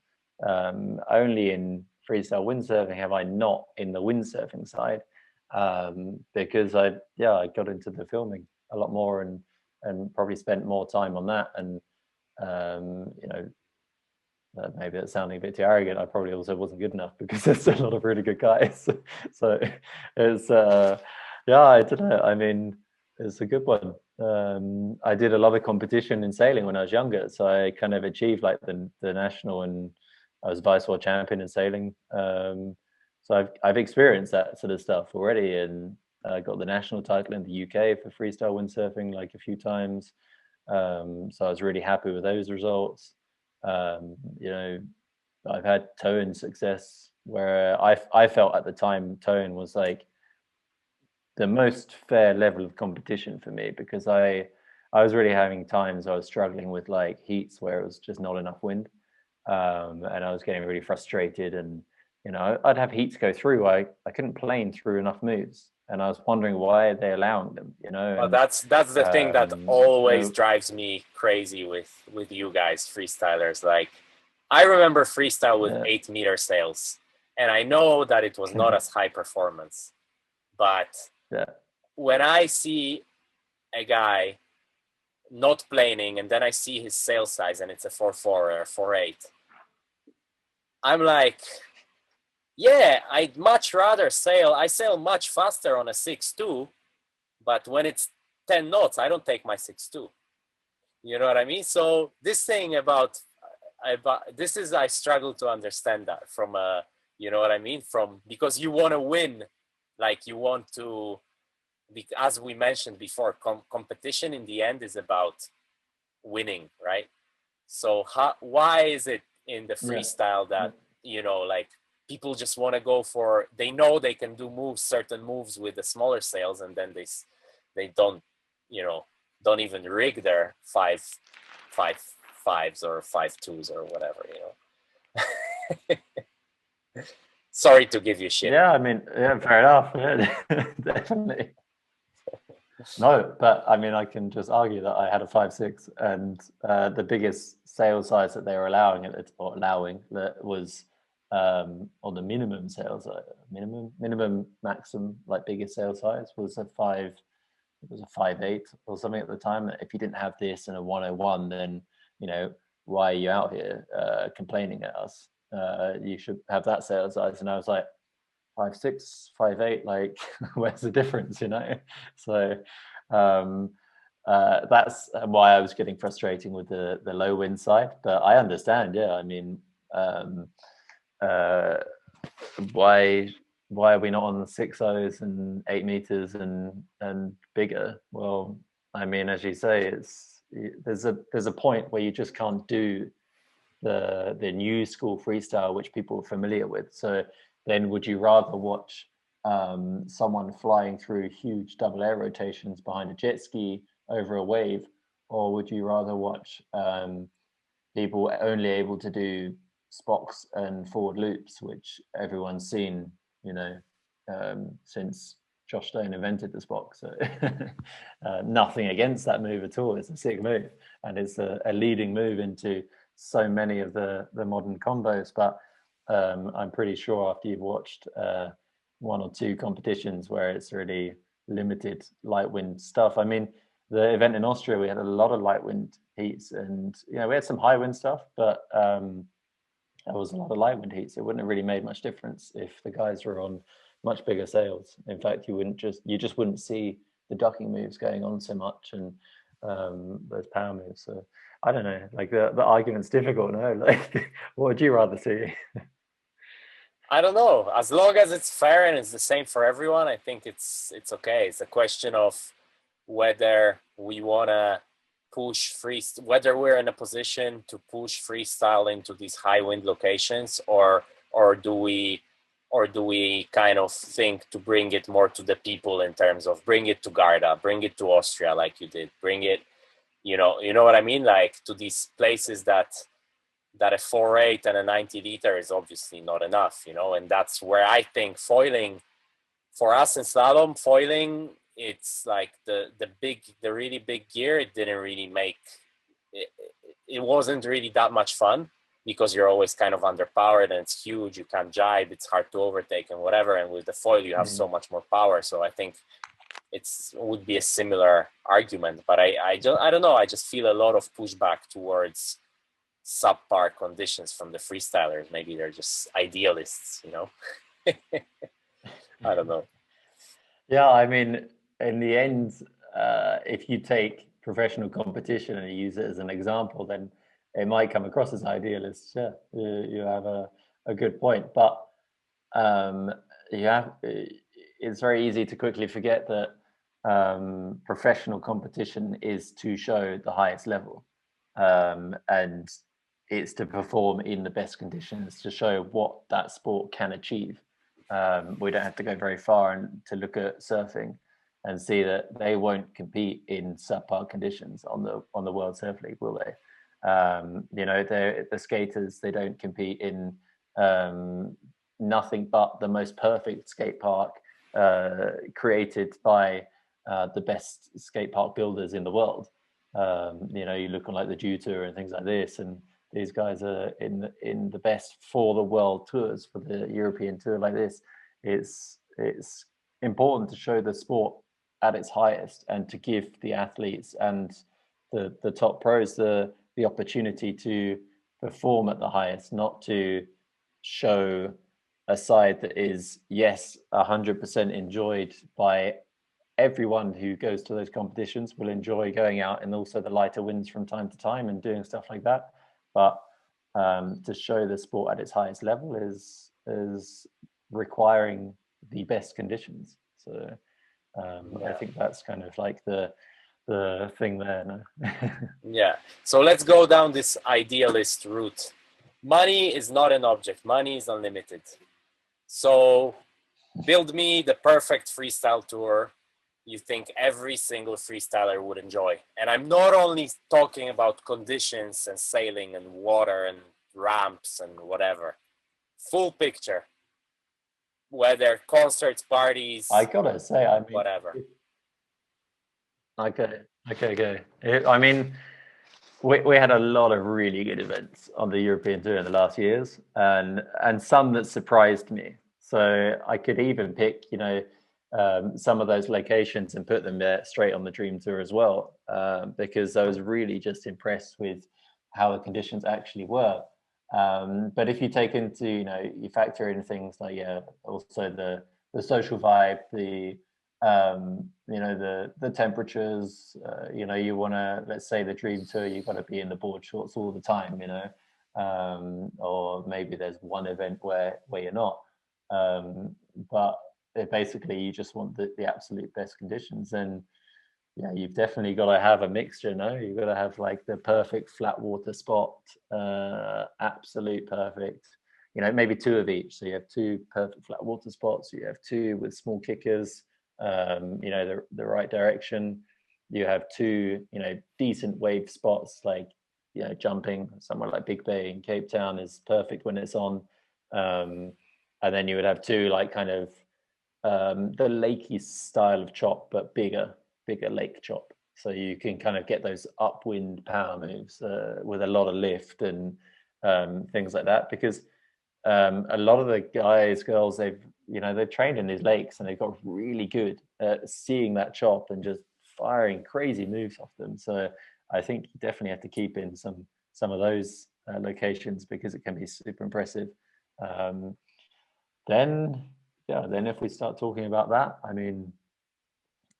Only in freestyle windsurfing have I not in the windsurfing side, because I got into the filming a lot more and probably spent more time on that. And maybe that's sounding a bit too arrogant. I probably also wasn't good enough, because there's a lot of really good guys. So it's I don't know. I mean, it's a good one. I did a lot of competition in sailing when I was younger, so I kind of achieved like the national, and I was vice world champion in sailing. So I've experienced that sort of stuff already, and I got the national title in the UK for freestyle windsurfing like a few times. So I was really happy with those results. I've had towing success where I felt at the time towing was like the most fair level of competition for me, because I I was really having times I was struggling with like heats where it was just not enough wind, and I was getting really frustrated. And I'd have heats go through. I couldn't plane through enough moves, and I was wondering why are they allowing them. Well, And that's the thing that always so, drives me crazy with you guys freestylers. Like, I remember freestyle with 8-meter sails, and I know that it was not as high performance, but when I see a guy not planing and then I see his sail size and it's a 4.4 or a 4.8, I'm like, yeah, I'd much rather sail. I sail much faster on a 6.2, but when it's 10 knots, I don't take my 6.2. You know what I mean? So this thing about this is, I struggle to understand that from you know what I mean? Because you want to win, like you want to, as we mentioned before, competition in the end is about winning, right? So why is it in the freestyle that, like people just want to go for, they know they can do certain moves with the smaller sails, and then they don't, don't even rig their 5.5s or 5.2s or whatever, Sorry to give you shit. yeah, I mean, fair enough. Definitely. No, but I mean, I can just argue that I had a 5.6, and the biggest sail size that they were allowing that was on the minimum sails, minimum maximum, like biggest sail size was a 5. It was a 5.8 or something at the time. If you didn't have this and a 101, then why are you out here complaining at us? You should have that sail size. And I was like, 5.6, 5.8, like where's the difference, So that's why I was getting frustrating with the low wind side. But I understand, I mean, why are we not on the 6.0s and 8 meters and bigger? Well, I mean, as you say, there's a point where you just can't do the new school freestyle which people are familiar with. So then would you rather watch someone flying through huge double air rotations behind a jet ski over a wave, or would you rather watch people only able to do spocks and forward loops, which everyone's seen, since Josh Stone invented the spock? So nothing against that move at all. It's a sick move, and it's a leading move into so many of the modern combos. But I'm pretty sure after you've watched one or two competitions where it's really limited light wind stuff. I mean, the event in Austria, we had a lot of light wind heats, and we had some high wind stuff, but there was a lot of light wind heats. It wouldn't have really made much difference if the guys were on much bigger sails. In fact, you just wouldn't see the ducking moves going on so much, and those power moves. So I don't know, like the argument's difficult. No, like what would you rather see? I don't know. As long as it's fair and it's the same for everyone, I think it's okay. It's a question of whether we want to push whether we're in a position to push freestyle into these high wind locations, or do we kind of think to bring it more to the people, in terms of bring it to Garda, bring it to Austria like you did, bring it, you know what I mean, like to these places that a 4.8 and a 90 liter is obviously not enough, and that's where I think foiling, for us in slalom, foiling, it's like the really big gear, it didn't really make it wasn't really that much fun, because you're always kind of underpowered and it's huge, you can't jibe, it's hard to overtake and whatever, and with the foil you have so much more power. So I think it would be a similar argument, but I don't know, I just feel a lot of pushback towards subpar conditions from the freestylers. Maybe they're just idealists, I don't know. Yeah, I mean, in the end, if you take professional competition and you use it as an example, then it might come across as idealist. Yeah, you have a good point, but it's very easy to quickly forget that professional competition is to show the highest level, and it's to perform in the best conditions, to show what that sport can achieve. We don't have to go very far to look at surfing. and see that they won't compete in subpar conditions on the World Surf League, will they? The skaters, they don't compete in nothing but the most perfect skate park created by the best skate park builders in the world. You look on like the Dew Tour and things like this, and these guys are in the best for the world tours, for the European tour like this. It's important to show the sport at its highest and to give the athletes and the top pros the opportunity to perform at the highest, not to show a side that is, yes, 100% enjoyed by everyone who goes to those competitions, will enjoy going out and also the lighter winds from time to time and doing stuff like that. But to show the sport at its highest level is requiring the best conditions. So I think that's kind of like the thing there. No? Yeah. So let's go down this idealist route. Money is not an object. Money is unlimited. So build me the perfect freestyle tour you think every single freestyler would enjoy. And I'm not only talking about conditions and sailing and water and ramps and whatever. Full picture. Whether concerts, parties, I gotta say, I mean, whatever. Okay. I mean, we had a lot of really good events on the European Tour in the last years, and some that surprised me. So I could even pick, some of those locations and put them there straight on the Dream Tour as well, because I was really just impressed with how the conditions actually were. But if you take into, you factor in things like, also the social vibe, the temperatures, you want to, let's say the Dream Tour, you've got to be in the board shorts all the time, or maybe there's one event where you're not. But basically you just want the absolute best conditions. And you've definitely got to have a mixture. You've got to have like the perfect flat water spot, absolute perfect, maybe two of each. So you have two perfect flat water spots, you have two with small kickers, the right direction. You have two, decent wave spots, like, jumping somewhere like Big Bay in Cape Town is perfect when it's on. And then you would have two, like, kind of the lakey style of chop, but bigger lake chop. So you can kind of get those upwind power moves with a lot of lift and things like that. Because a lot of the guys, girls, they've trained in these lakes and they've got really good at seeing that chop and just firing crazy moves off them. So I think you definitely have to keep in some of those locations, because it can be super impressive. Then if we start talking about that, I mean,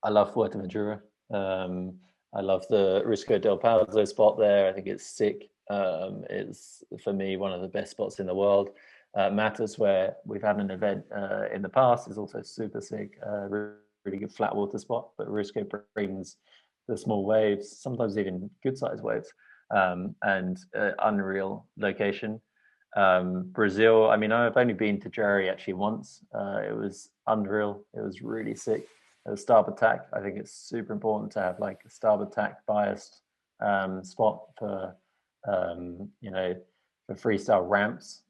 I love Fuerteventura. I love the Risco del Palo spot there. I think it's sick. It's, for me, one of the best spots in the world. Matters, where we've had an event in the past, is also super sick. Really good flat water spot, but Risco brings the small waves, sometimes even good sized waves, and unreal location. Brazil, I mean, I've only been to Jerry actually once. It was unreal. It was really sick. Starboard tack, I think it's super important to have like a starboard tack biased spot for for freestyle ramps.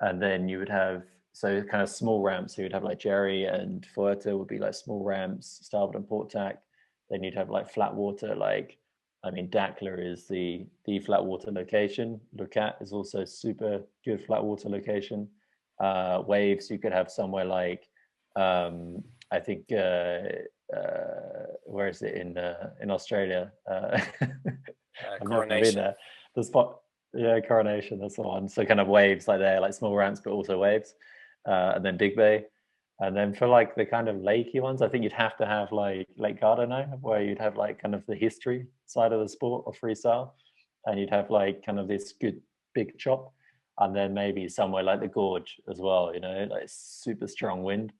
And then you would have, so kind of small ramps. So you'd have like Jerry and Fuerte would be like small ramps, starboard and port tack. Then you'd have like flat water, Dakla is the flat water location. Lucat is also super good flat water location. Waves, you could have somewhere like, I think, where is it in Australia? I've never been there. The spot, Coronation, that's the one. So kind of waves like there, like small ramps, but also waves. And then Big Bay. And then for like the kind of lakey ones, I think you'd have to have like Lake Garda now, where you'd have like kind of the history side of the sport of freestyle, and you'd have like kind of this good big chop, and then maybe somewhere like the Gorge as well, like super strong wind.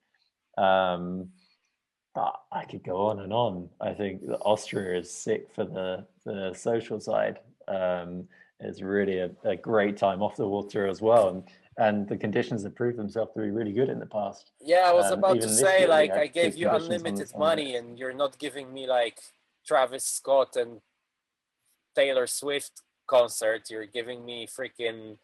But I could go on and on. I think Austria is sick for the social side. It's really a great time off the water as well. and the conditions have proved themselves to be really good in the past. Yeah, I was about to Even this say, year, we like, had I gave good you conditions unlimited on money and you're not giving me like Travis Scott and Taylor Swift concert. You're giving me freaking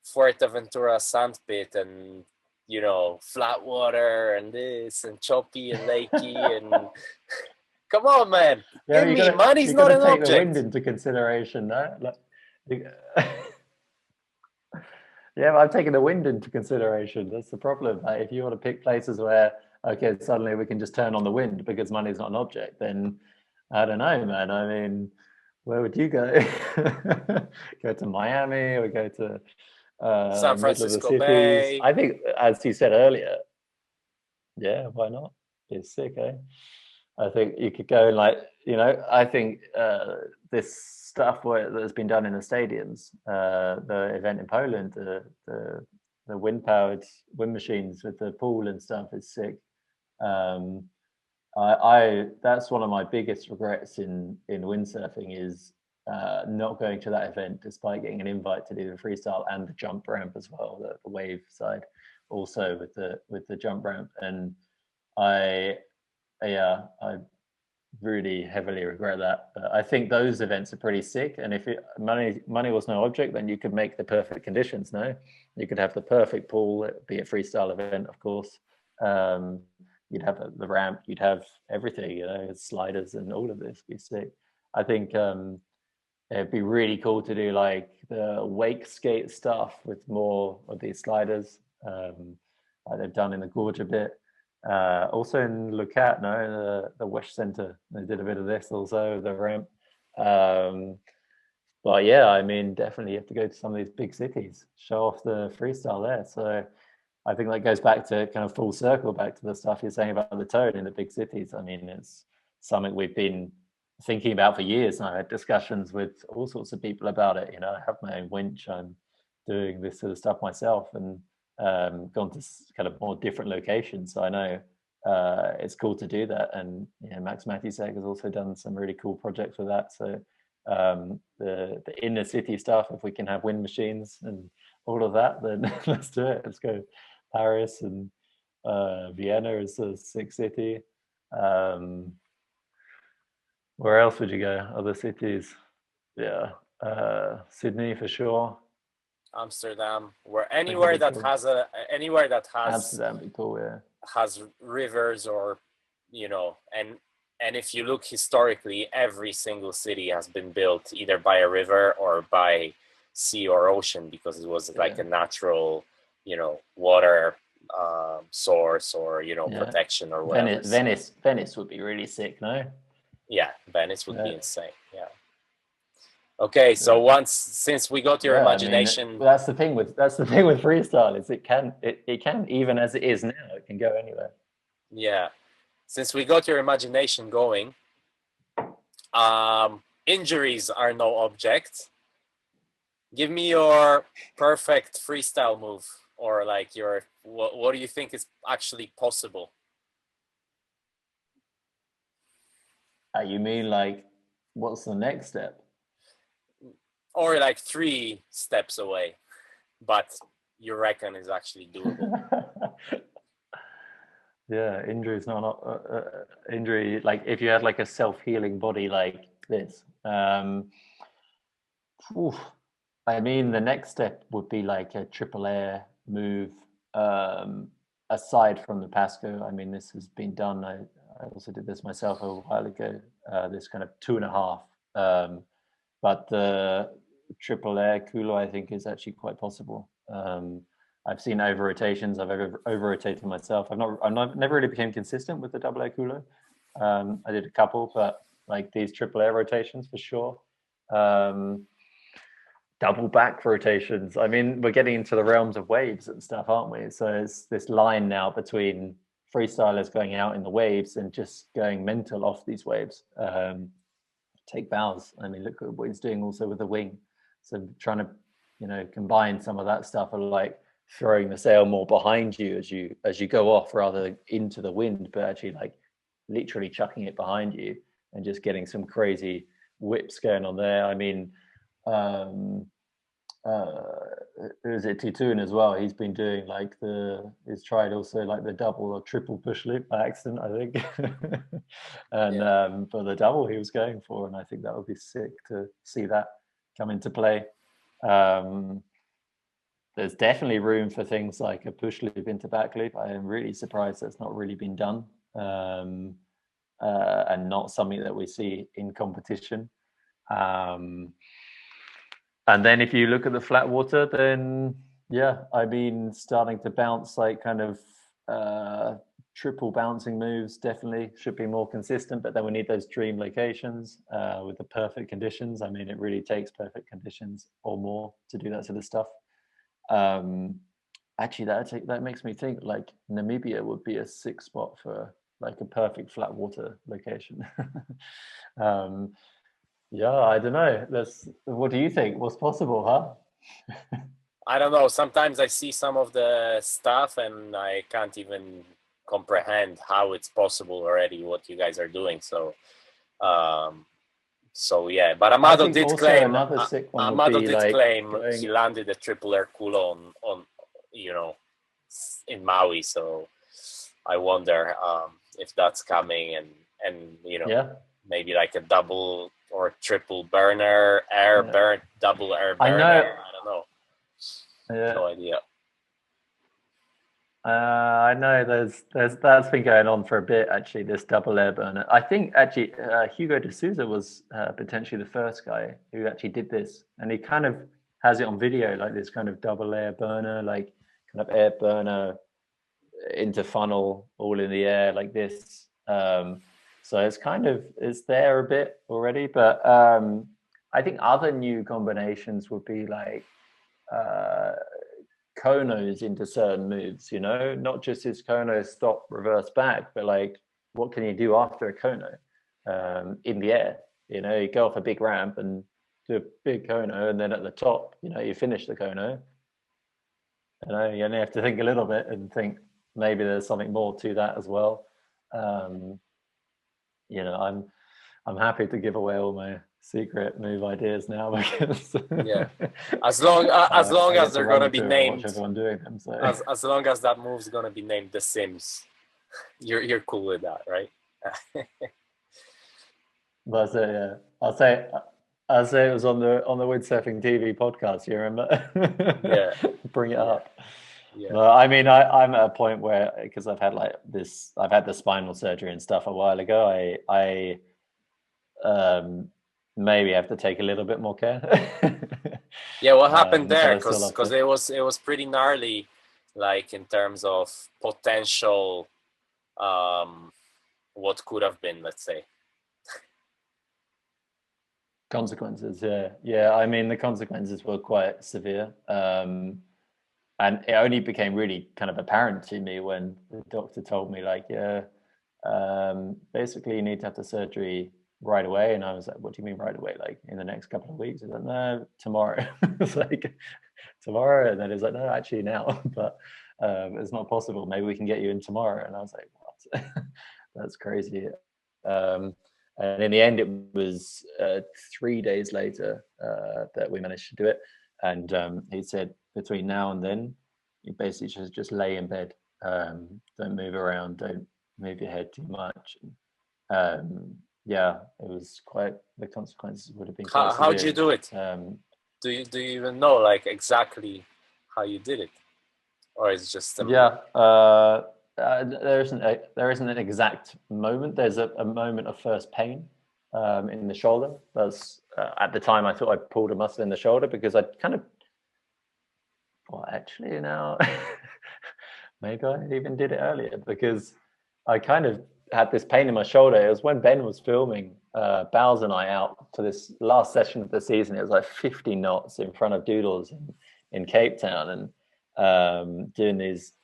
Fuerteventura sandpit and, you know, flat water and this and choppy and lakey and come on, man. Yeah, Give me gotta, money's you not gotta an take object. the wind into consideration, no? Like, yeah, but I've taken the wind into consideration. That's the problem. Like, if you want to pick places where, okay, suddenly we can just turn on the wind because money's not an object, then I don't know, man. I mean, where would you go? Go to Miami or go to San middle of the Francisco cities? Bay. I think, as you said earlier, yeah, why not? It's sick, eh? I think you could go and, like, you know, I think this stuff that's been done in the stadiums, the event in Poland, the wind-powered wind machines with the pool and stuff is sick. I that's one of my biggest regrets in windsurfing is not going to that event despite getting an invite to do the freestyle and the jump ramp as well, the wave side, also with the jump ramp. And I really heavily regret that. But I think those events are pretty sick. And if money was no object, then you could make the perfect conditions. No, you could have the perfect pool. It'd be a freestyle event, of course. You'd have the ramp. You'd have everything. You know, sliders and all of this. Be sick. I think it'd be really cool to do like the wake skate stuff with more of these sliders, like they've done in the gorge a bit. Also in Lucat, no, the Wesh Center, they did a bit of this also, the ramp. But yeah, I mean, definitely you have to go to some of these big cities, show off the freestyle there. So I think that goes back to kind of full circle back to the stuff you're saying about the tone in the big cities. I mean, it's something we've been thinking about for years. And I had discussions with all sorts of people about it. You know, I have my own winch. I'm doing this sort of stuff myself, and gone to kind of more different locations. So I know it's cool to do that. And you know, Max Matisek has also done some really cool projects with that. So the inner city stuff, if we can have wind machines and all of that, then let's do it. Let's go. Paris and Vienna is a sick city. Where else would you go? Other cities? Yeah, Sydney for sure. Amsterdam, where anywhere that has Amsterdam be cool, yeah. Has rivers, or you know, and if you look historically, every single city has been built either by a river or by sea or ocean, because it was like a natural, you know, water source, or you know, protection or whatever. Venice would be really sick, no? Yeah, Venice would be insane. Yeah. Okay, so since we got your imagination, I mean, that's the thing with freestyle, is it can even as it is now, it can go anywhere. Yeah, since we got your imagination going, injuries are no object. Give me your perfect freestyle move, or like what do you think is actually possible? You mean like what's the next step? Or like 3 steps away, but you reckon is actually doable? Yeah, injury is not injury. Like if you had like a self-healing body like this, I mean, the next step would be like a triple air move. Aside from the Pasco, I mean, this has been done. I also did this myself a while ago. This kind of 2.5, but the triple air culo, I think, is actually quite possible. I've seen over rotations. I've over rotated myself. Never really became consistent with the double air culo. I did a couple, but like these triple air rotations for sure. Double back rotations. I mean, we're getting into the realms of waves and stuff, aren't we? So it's this line now between freestylers going out in the waves and just going mental off these waves. Take bows. I mean, look at what he's doing also with the wing. So trying to, you know, combine some of that stuff, of like throwing the sail more behind you as you go off rather than into the wind, but actually like literally chucking it behind you and just getting some crazy whips going on there. I mean, who's it, Titoon as well. He's been doing he's tried also like the double or triple push loop by accident, I think. And for the double he was going for, and I think that would be sick to see that come into play. There's definitely room for things like a push loop into back loop. I am really surprised that's not really been done, and not something that we see in competition. And then if you look at the flat water, then yeah, I've been starting to bounce like kind of triple bouncing moves. Definitely should be more consistent, but then we need those dream locations with the perfect conditions. I mean, it really takes perfect conditions or more to do that sort of stuff. Actually, that makes me think like Namibia would be a sick spot for like a perfect flat water location. Yeah, I don't know. What do you think? What's possible, huh? I don't know. Sometimes I see some of the stuff and I can't even comprehend how it's possible already, what you guys are doing. So yeah. But Amado did claim. Amado did claim he landed a triple Herculo on in Maui. So I wonder if that's coming and maybe like a double or triple burner, double air burner. I don't know. Yeah. No idea. I know that's been going on for a bit actually, this double air burner. I think actually Hugo de Souza was potentially the first guy who actually did this, and he kind of has it on video, like this kind of double air burner, like kind of air burner into funnel all in the air like this. So it's there a bit already, but I think other new combinations would be like konos into certain moves, not just his kono stop reverse back, but like what can you do after a kono in the air? You go off a big ramp and do a big kono, and then at the top, you finish the kono. You only have to think a little bit and think maybe there's something more to that as well. I'm happy to give away all my secret move ideas now because as long as they're gonna be named, everyone doing them. So as long as that move's gonna be named The Sims, you're cool with that, right? But yeah, I'll say it was on the Windsurfing.TV podcast. You remember? Yeah, bring it up. Yeah. But I mean, I'm at a point where, because I've had the spinal surgery and stuff a while ago, I maybe have to take a little bit more care. Yeah, what happened there? Because it was pretty gnarly, like in terms of potential, what could have been, let's say. Consequences, yeah. I mean, the consequences were quite severe. And it only became really kind of apparent to me when the doctor told me, like, basically you need to have the surgery right away. And I was like, what do you mean right away? Like in the next couple of weeks? He's like, no, tomorrow. It's like, tomorrow? And then he's like, no, actually now. But it's not possible. Maybe we can get you in tomorrow. And I was like, what? That's crazy. And in the end, it was 3 days later that we managed to do it. And he said, between now and then, you basically just lay in bed. Don't move around. Don't move your head too much. It was quite. The consequences would have been. How did you do it? Do you even know like exactly how you did it, or is it just? There isn't an exact moment. There's a moment of first pain in the shoulder. That's at the time I thought I pulled a muscle in the shoulder because I kind of. Well, actually, now maybe I even did it earlier because I kind of had this pain in my shoulder. It was when Ben was filming Bowles and I out for this last session of the season. It was like 50 knots in front of Doodles in Cape Town, and doing these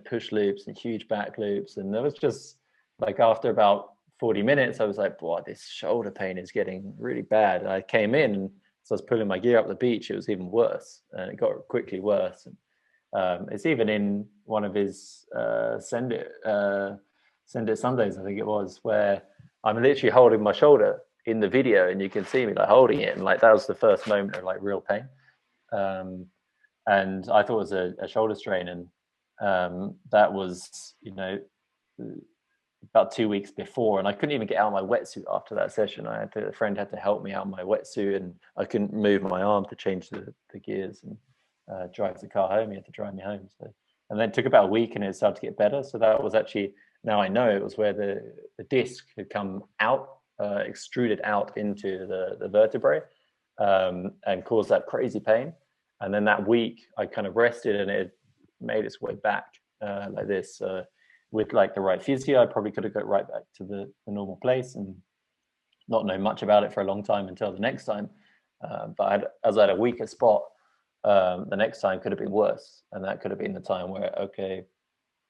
push loops and huge back loops. And there was just like after about 40 minutes, I was like, boy, this shoulder pain is getting really bad. And I came in and so I was pulling my gear up the beach. It was even worse, and it got quickly worse. And it's even in one of his Send It Sundays, I think it was, where I'm literally holding my shoulder in the video, and you can see me like holding it, and like that was the first moment of like real pain. and I thought it was a shoulder strain, and that was, about 2 weeks before, and I couldn't even get out of my wetsuit after that session. A friend had to help me out of my wetsuit, and I couldn't move my arm to change the gears and drive the car home. He had to drive me home. So, and then it took about a week, and it started to get better. So that was actually, now I know it was where the disc had come out, extruded out into the vertebrae, and caused that crazy pain. And then that week I kind of rested, and it made its way back like this. With like the right physio, I probably could have got right back to the normal place and not know much about it for a long time until the next time. But as I had a weaker spot, the next time could have been worse. And that could have been the time where, okay,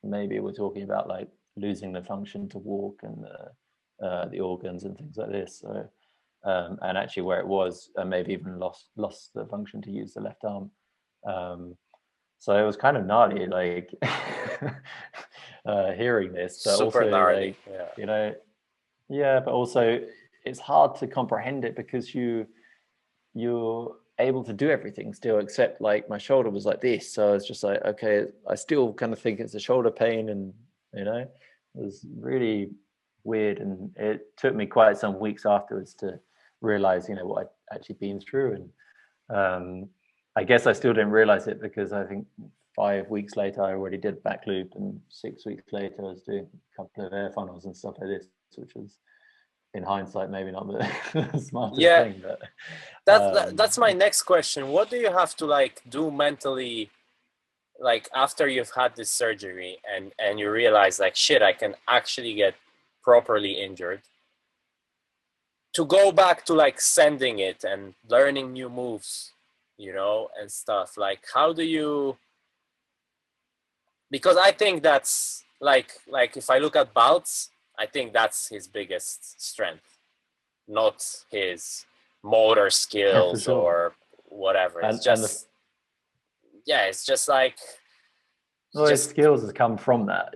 maybe we're talking about like losing the function to walk and the organs and things like this. So, and actually where it was, maybe even lost the function to use the left arm. So it was kind of gnarly, like hearing this. But super also, gnarly, like, but also it's hard to comprehend it because you're able to do everything still, except like my shoulder was like this. So it's just like, okay, I still kind of think it's a shoulder pain, and it was really weird. And it took me quite some weeks afterwards to realize, what I'd actually been through. And I guess I still didn't realize it because I think 5 weeks later I already did back loop, and 6 weeks later I was doing a couple of air funnels and stuff like this, which was in hindsight maybe not the smartest thing. But that's my next question. What do you have to like do mentally, like after you've had this surgery and you realize like, shit, I can actually get properly injured, to go back to like sending it and learning new moves, and stuff? Like, how do you, because I think that's like if I look at Baltz, I think that's his biggest strength, not his motor skills or whatever. It's just like, his skills has come from that.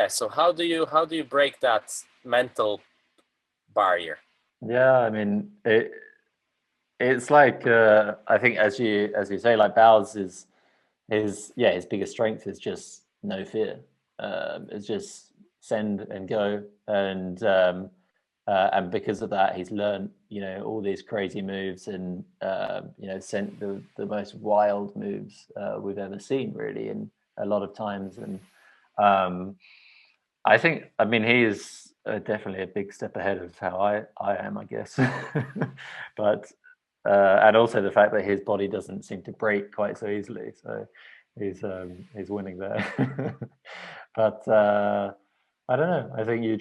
So how do you break that mental barrier? I mean, it's like I think as you say, like Bowles is his biggest strength is just no fear. It's just send and go, and because of that, he's learned all these crazy moves, and sent the most wild moves we've ever seen, really, and a lot of times. And I think, I mean, he is definitely a big step ahead of how I am, I guess. But and also the fact that his body doesn't seem to break quite so easily, so he's winning there. But I don't know, I think you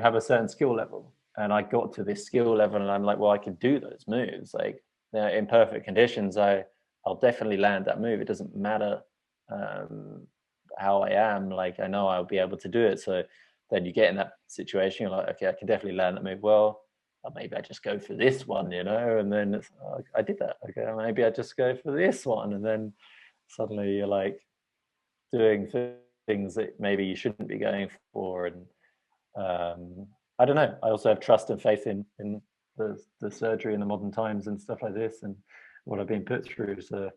have a certain skill level, and I got to this skill level and I'm like, well, I can do those moves, like in perfect conditions. I'll definitely land that move. It doesn't matter how I am, like I know I'll be able to do it. So then you get in that situation, you're like, okay, I can definitely land that move well. Or maybe I just go for this one, and then it's, I did that. Okay, maybe I just go for this one, and then suddenly you're like doing things that maybe you shouldn't be going for. And I don't know. I also have trust and faith in the surgery in the modern times and stuff like this, and what I've been put through. So,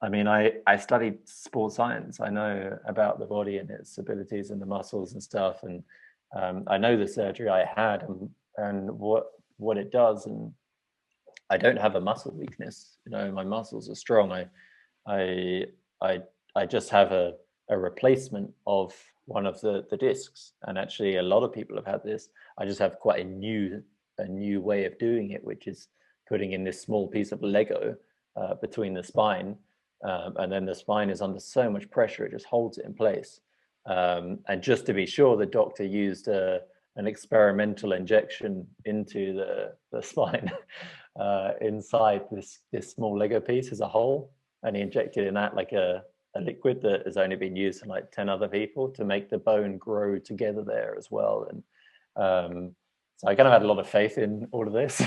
I mean, I studied sports science. I know about the body and its abilities and the muscles and stuff, and I know the surgery I had and what it does. And I don't have a muscle weakness. My muscles are strong. I just have a replacement of one of the discs, and actually a lot of people have had this. I just have quite a new way of doing it, which is putting in this small piece of Lego between the spine, and then the spine is under so much pressure it just holds it in place. And just to be sure, the doctor used an experimental injection into the spine inside this small Lego piece as a hole, and he injected in that like a liquid that has only been used in like 10 other people to make the bone grow together there as well. And so I kind of had a lot of faith in all of this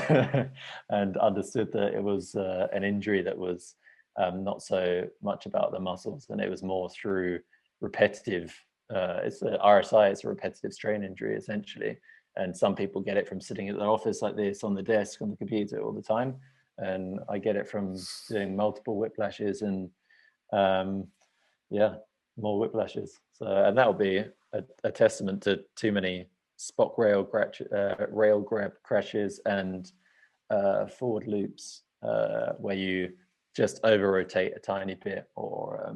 and understood that it was an injury that was not so much about the muscles, and it was more through repetitive. It's a RSI, it's a repetitive strain injury essentially. And some people get it from sitting at their office like this on the desk on the computer all the time. and I get it from doing multiple whiplashes and more whiplashes. So, and that will be a testament to too many spock rail grab crashes and forward loops where you just over rotate a tiny bit, or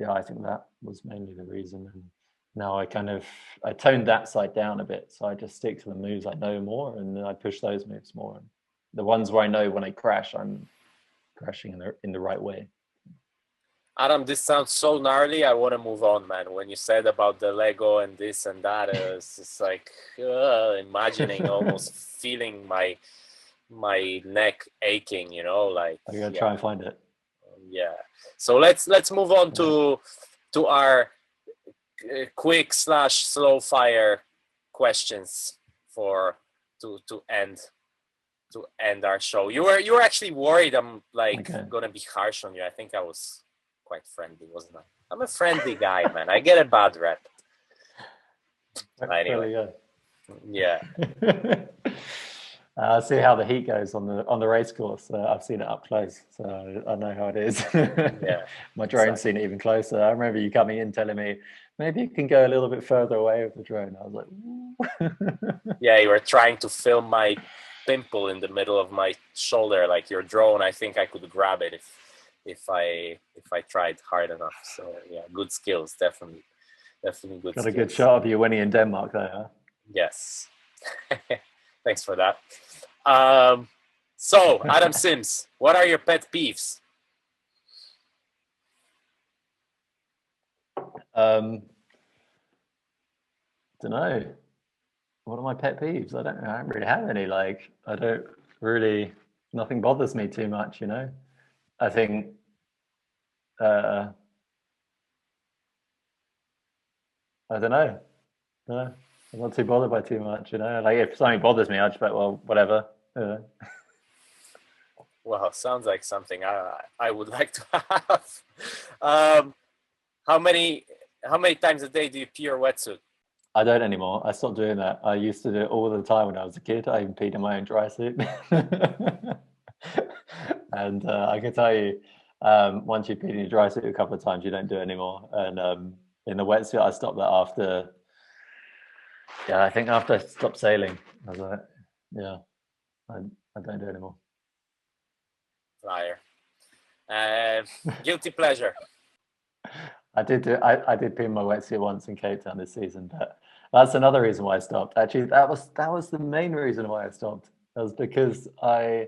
I think that was mainly the reason. And now I toned that side down a bit, so I just stick to the moves I know more, and then I push those moves more. And the ones where I know when I crash, I'm crashing in the right way. Adam, this sounds so gnarly. I want to move on, man. When you said about the Lego and this and that, it's just like imagining, almost feeling my neck aching. You know, like I'm gonna try and find it. Yeah. So let's move on to our quick / slow fire questions to end our show. You were actually worried I'm gonna be harsh on you. I think I was quite friendly, wasn't I? I'm a friendly guy, man. I get a bad rep. Anyway, yeah. I'll see how the heat goes on the race course. I've seen it up close, so I know how it is. Yeah, my drone's seen it even closer. I remember you coming in telling me maybe you can go a little bit further away with the drone. I was like, yeah, you were trying to film my pimple in the middle of my shoulder, like your drone. I think I could grab it if I tried hard enough. So yeah, good skills, definitely good skills. Got a good shot of you winning in Denmark there, huh? Yes. Thanks for that. So Adam Sims, what are your pet peeves? Don't know. What are my pet peeves? I don't really have any. Like, nothing bothers me too much, you know. I think I don't know. No, I'm not too bothered by too much, you know. Like, if something bothers me, I'll just be like, well, whatever. Well, sounds like something I would like to have. How many times a day do you pee your wetsuit? I don't anymore. I stopped doing that. I used to do it all the time when I was a kid. I even peed in my own dry suit. And I can tell you, once you peed in your dry suit a couple of times, you don't do it anymore. And in the wetsuit, I stopped that after. Yeah, I think after I stopped sailing, I was like, yeah, I don't do it anymore. Liar. Guilty pleasure. I did pee in my wetsuit once in Cape Town this season, but that's another reason why I stopped. Actually, that was the main reason why I stopped. That was because I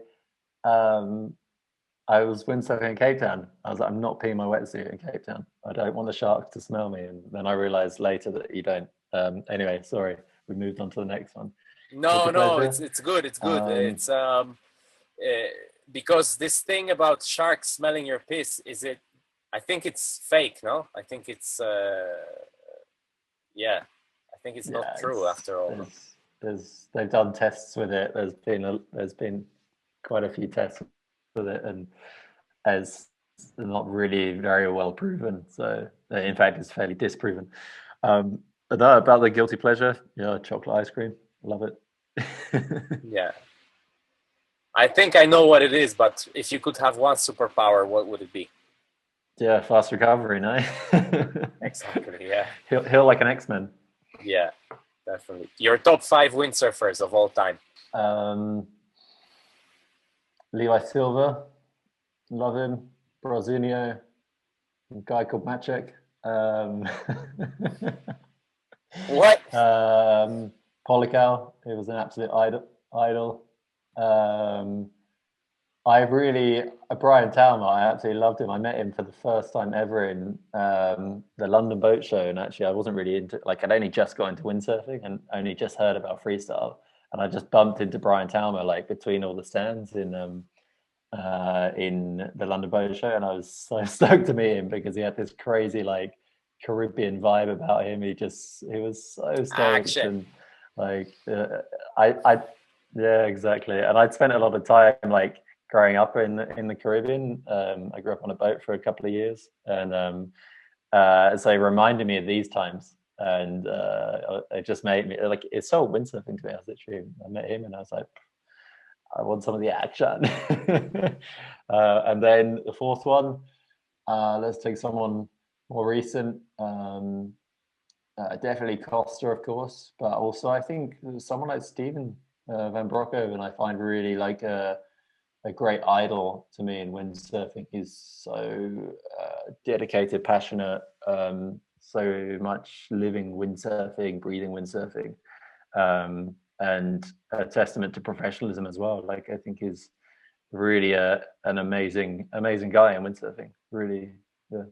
was windsurfing in Cape Town. I was like, I'm not peeing my wetsuit in Cape Town. I don't want the sharks to smell me. And then I realized later that you don't. Anyway, sorry. We moved on to the next one. No, it's good. It's good. It's because this thing about sharks smelling your piss, I think it's fake, no? I think it's not true after all. They've done tests with it. There's been quite a few tests with it, and as not really very well proven. So in fact, it's fairly disproven. About the guilty pleasure, chocolate ice cream, love it. Yeah, I think I know what it is, but if you could have one superpower, what would it be? Yeah, fast recovery, no? Exactly, yeah. Heal like an X-Men. Yeah, definitely. Your top 5 windsurfers of all time. Levi Silva, love him. Brazunio, a guy called Maciek. What? Polikau, he was an absolute idol. Brian Talma, I absolutely loved him. I met him for the first time ever in the London Boat Show, and actually I wasn't really into, I'd only just got into windsurfing and only just heard about freestyle, and I just bumped into Brian Talma between all the stands in the London Boat Show, and I was so stoked to meet him because he had this crazy Caribbean vibe about him. He was so stoked. Action. And yeah, exactly. And I'd spent a lot of time growing up in the Caribbean. I grew up on a boat for a couple of years, and so it reminded me of these times, and it just made me it sold windsurfing to me. I met him and I was like, I want some of the action. And then the fourth one, let's take someone more recent. Definitely Costa, of course, but also I think someone like Steven Van Broekhoven, I find really like a great idol to me in windsurfing. He's so dedicated, passionate, so much living windsurfing, breathing windsurfing, and a testament to professionalism as well. Like I think he's really an amazing guy in windsurfing. Really, yeah.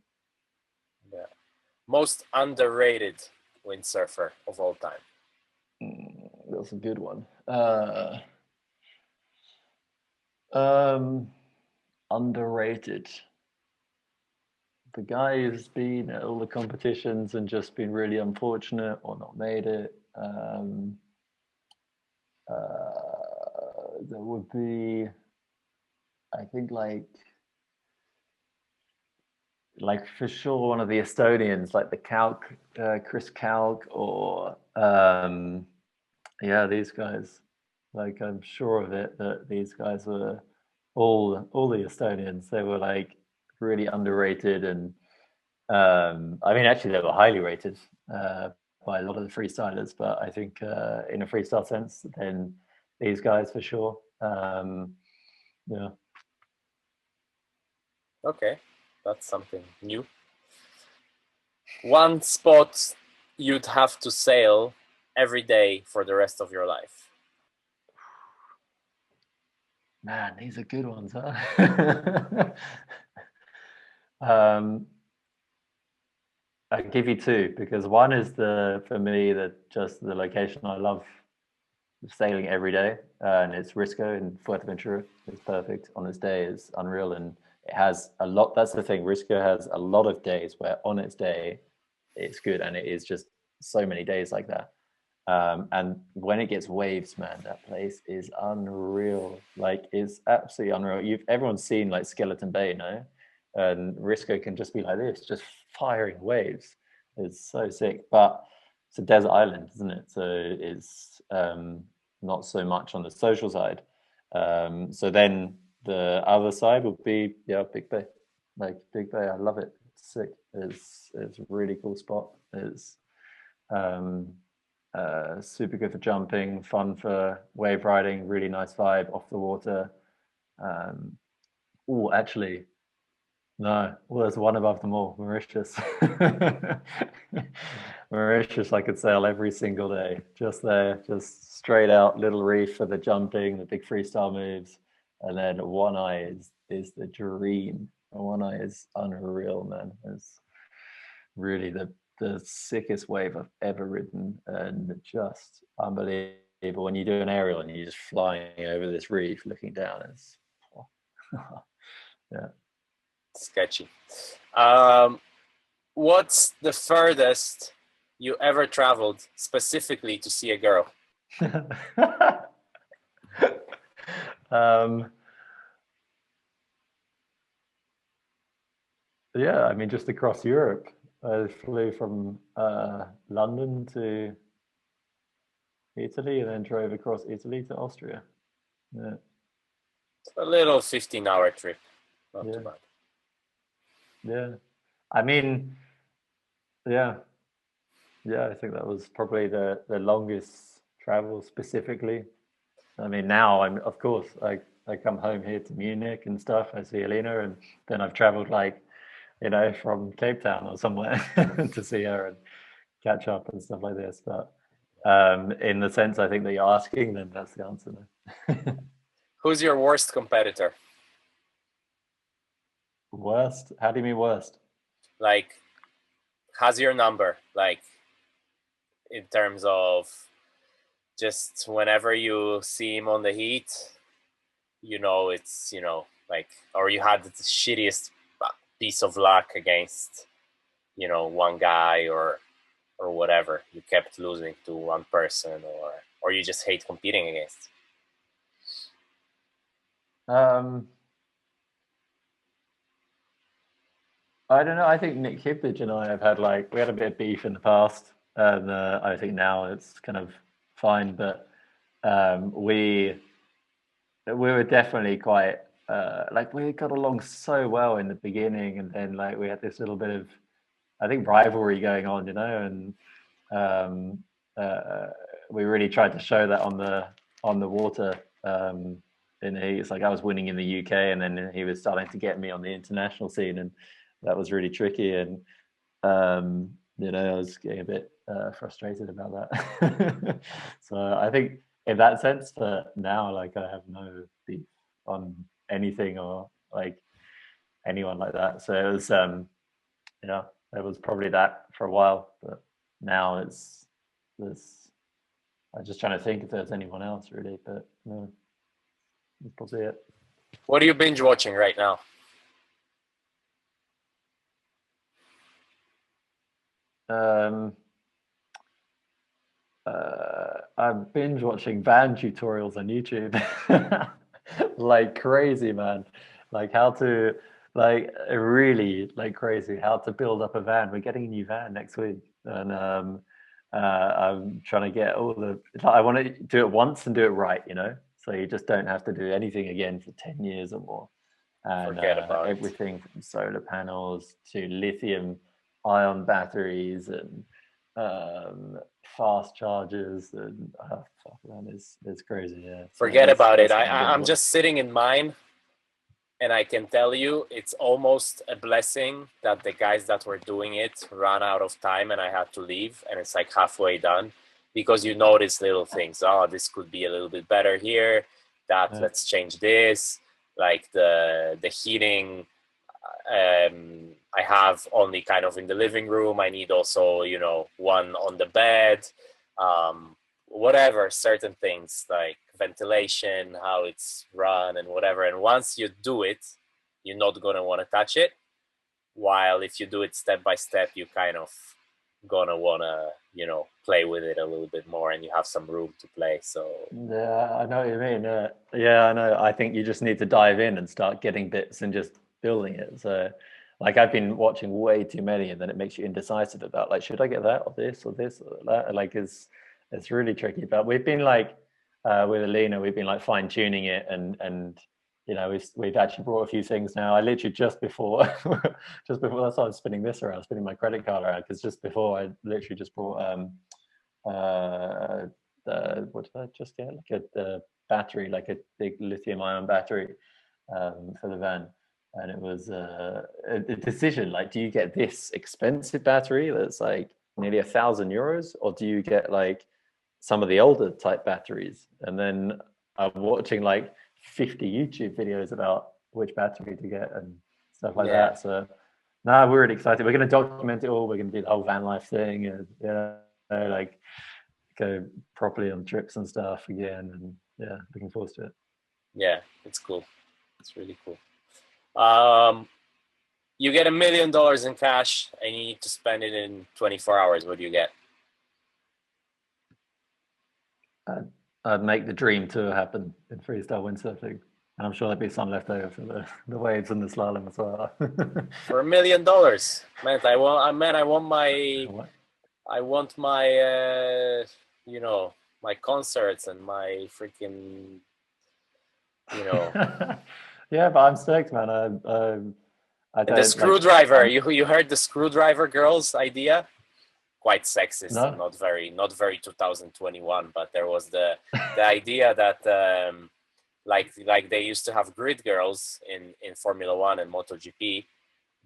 Yeah. Most underrated windsurfer of all time. That's a good one. Underrated. The guy who's been at all the competitions and just been really unfortunate or not made it. There would be, I think, like for sure one of the Estonians, like the Kalk, Chris Kalk, or these guys. Like I'm sure of it that these guys were all the Estonians. They were like really underrated, and I mean actually they were highly rated by a lot of the freestylers. But I think in a freestyle sense, then these guys for sure. Yeah. Okay, that's something new. One spot you'd have to sail every day for the rest of your life. Man, these are good ones, huh? I give you two because one is for me just the location I love sailing every day, and it's Risco in Fuerteventura. It's perfect on its day. It's unreal, and it has a lot. That's the thing. Risco has a lot of days where on its day it's good, and it is just so many days like that. And when it gets waves, man, that place is unreal. Like it's absolutely unreal. Everyone's seen like Skeleton Bay, no? And Risco can just be like this, just firing waves. It's so sick. But it's a desert island, isn't it? So it's not so much on the social side. So then the other side would be Big Bay. Like Big Bay, I love it. It's sick. It's a really cool spot. It's super good for jumping, fun for wave riding, really nice vibe off the water. Actually, no, well, there's one above them all, Mauritius. Mauritius, I could sail every single day, just there, just straight out, little reef for the jumping, the big freestyle moves, and then One Eye is the dream. One Eye is unreal, man. It's really the sickest wave I've ever ridden, and just unbelievable. When you do an aerial and you're just flying over this reef, looking down, it's yeah. Sketchy. What's the furthest you ever traveled specifically to see a girl? Yeah, I mean, just across Europe. I flew from London to Italy and then drove across Italy to Austria. Yeah. A little 15-hour trip. Not too bad. Yeah. I mean, yeah, I think that was probably the longest travel specifically. I mean, now of course, I come home here to Munich and stuff. I see Alina, and then I've traveled from Cape Town or somewhere to see her and catch up and stuff like this. But in the sense I think that you're asking, then that's the answer. Who's your worst competitor? Worst? How do you mean worst? Like, has your number, like, in terms of just whenever you see him on the heat, it's, or you had the shittiest piece of luck against, one guy or whatever. You kept losing to one person or you just hate competing against. I don't know. I think Nick Hibbage and I have had we had a bit of beef in the past, and I think now it's kind of fine. But we we were definitely quite like we got along so well in the beginning, and then like we had this little bit of, I think, rivalry going on, you know, and we really tried to show that on the water. And it's like I was winning in the UK, and then he was starting to get me on the international scene, and that was really tricky. And you know, I was getting a bit frustrated about that. So I think in that sense, but now like I have no beef on anything or like anyone like that. So it was, you know, it was probably that for a while, but now it's this. I'm just trying to think if there's anyone else really, but no. That's probably it. What are you binge watching right now? I'm binge watching van tutorials on YouTube like crazy, man. Like how to, like really like crazy, how to build up a van. We're getting a new van next week, and I'm trying to get all the. I want to do it once and do it right, you know. So you just don't have to do anything again for 10 years or more. And Forget about everything from solar panels to lithium-ion batteries and fast chargers, and fuck, man, it's crazy. Yeah. Forget about it. I'm just sitting in mine, and I can tell you it's almost a blessing that the guys that were doing it ran out of time and I had to leave, and it's like halfway done, because you notice little things. Oh, this could be a little bit better here. Let's change this. Like the heating, I have only kind of in the living room. I need also, you know, one on the bed. Whatever, certain things like ventilation, how it's run and whatever. And once you do it, you're not going to want to touch it. While if you do it step by step, you kind of gonna want to, you know, play with it a little bit more, and you have some room to play. So yeah, I know what you mean. Yeah, I know. I think you just need to dive in and start getting bits and just building it. So like I've been watching way too many, and then it makes you indecisive about like, should I get that or this or this or that? Like it's really tricky. But we've been like with Alina, we've been like fine tuning it, and you know, we've actually brought a few things now. I literally just before that's why I was spinning this around, spinning my credit card around, because just before I literally just brought what did I just get? Like a battery, like a big lithium-ion battery for the van. And it was a decision, like, do you get this expensive battery that's like nearly €1,000, or do you get like some of the older type batteries? And then I'm watching like 50 YouTube videos about which battery to get and stuff like that. So now we're really excited. We're going to document it all. We're going to do the whole van life thing, and you know, like go properly on trips and stuff again. And yeah, looking forward to it. Yeah, it's cool. It's really cool. You get $1 million in cash and you need to spend it in 24 hours. What do you get? I'd make the dream tour happen in freestyle windsurfing, and I'm sure there'd be some left over for the waves and the slalom as well. For $1 million, man, I want my you know, my concerts and my freaking, you know. Yeah, but I'm stoked, man. I the screwdriver. You heard the screwdriver girls idea? Quite sexist, no? And not very 2021. But there was the idea that like they used to have grid girls in Formula One and MotoGP,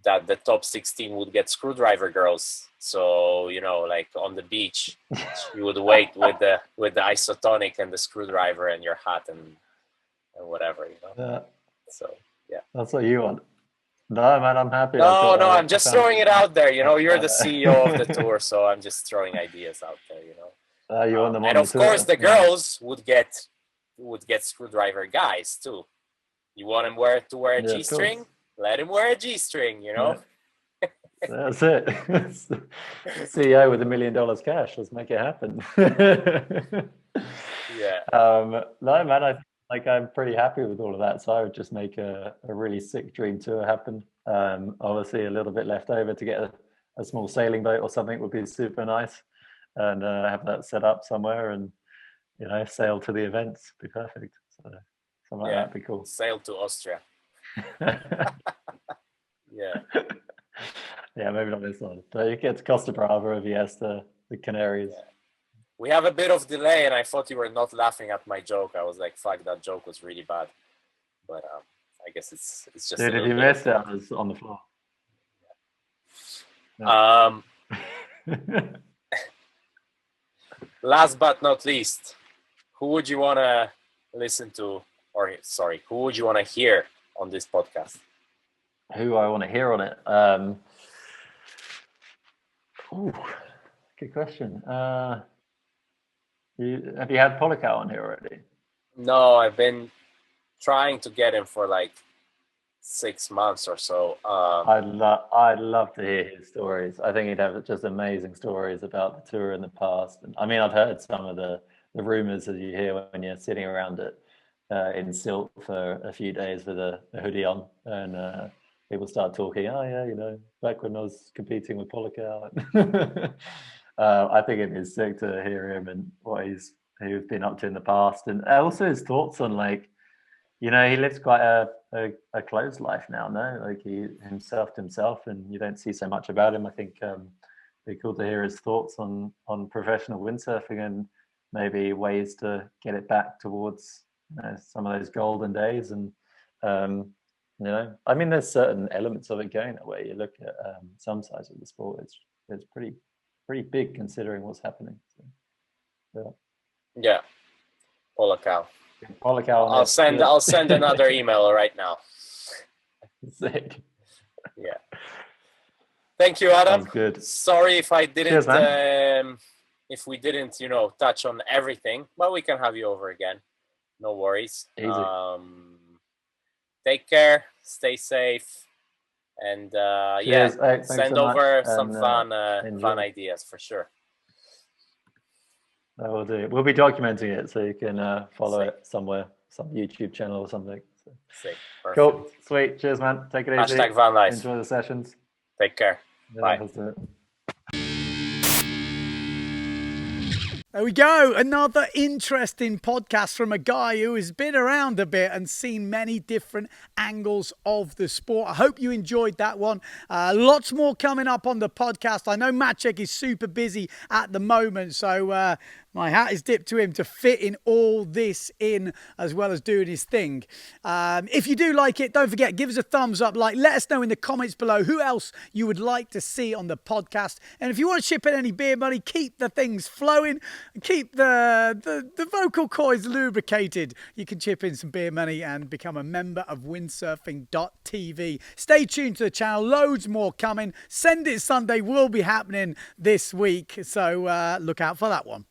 that the top 16 would get screwdriver girls. So, you know, like on the beach, you would wait with the isotonic and the screwdriver and your hat and whatever, you know. Yeah. So yeah, that's what you want. No, man, I'm happy. No, I'm just throwing it out there. You know, you're the CEO of the tour, so I'm just throwing ideas out there. You know, you want them on and of the course, tour. the girls would get screwdriver guys too. You want him to wear a G-string? Let him wear a G-string. You know. Yeah. That's it. CEO with $1 million cash. Let's make it happen. Yeah. No, man, I'm pretty happy with all of that. So I would just make a really sick dream tour happen. Obviously, a little bit left over to get a small sailing boat or something would be super nice, and have that set up somewhere, and you know, sail to the events. Be perfect. So Something like Yeah. that'd be cool. Sail to Austria. Yeah. Yeah, maybe not this one. But you get to Costa Brava if he has the Canaries. Yeah. We have a bit of delay, and I thought you were not laughing at my joke. I was like, "Fuck, that joke was really bad." But I guess it's just. Dude, if you missed it, I was on the floor. Last but not least, who would you want to listen to, or sorry, who would you want to hear on this podcast? Who I want to hear on it? Good question. Have you had Polycow on here already? No, I've been trying to get him for like 6 months or so. I'd love to hear his stories. I think he'd have just amazing stories about the tour in the past. And I mean, I've heard some of the rumors that you hear when you're sitting around it in Silt for a few days with a hoodie on, and people start talking. Oh yeah, back when I was competing with Polycow. I think it is sick to hear him and what he's been up to in the past, and also his thoughts on he lives quite a closed life now, no? Like he himself, and you don't see so much about him. I think it'd be cool to hear his thoughts on professional windsurfing and maybe ways to get it back towards some of those golden days. And I mean, there's certain elements of it going that way. You look at some sides of the sport; it's pretty big considering what's happening. So, Yeah, Polycow. Polycow. I'll send another email right now. Sick. Yeah. Thank you, Adam. Sounds good. Sorry if I didn't. Cheers, man. If we didn't, touch on everything, but we can have you over again. No worries. Easy. Take care. Stay safe. And Cheers. Hey, send so over much, some and, fun ideas for sure. That will do. We'll be documenting it so you can follow it somewhere, some YouTube channel or something. So. Sick. Perfect. Cool. Sweet. Cheers, man. Take it easy. Hashtag Van Life. Enjoy the sessions. Take care. Yeah, Bye. that's it. There we go. Another interesting podcast from a guy who has been around a bit and seen many different angles of the sport. I hope you enjoyed that one. Lots more coming up on the podcast. I know Maciek is super busy at the moment, so my hat is dipped to him to fit in all this in as well as doing his thing. If you do like it, don't forget, give us a thumbs up. Let us know in the comments below who else you would like to see on the podcast. And if you want to chip in any beer money, keep the things flowing. Keep the vocal cords lubricated. You can chip in some beer money and become a member of Windsurfing.TV. Stay tuned to the channel. Loads more coming. Send It Sunday will be happening this week. So look out for that one.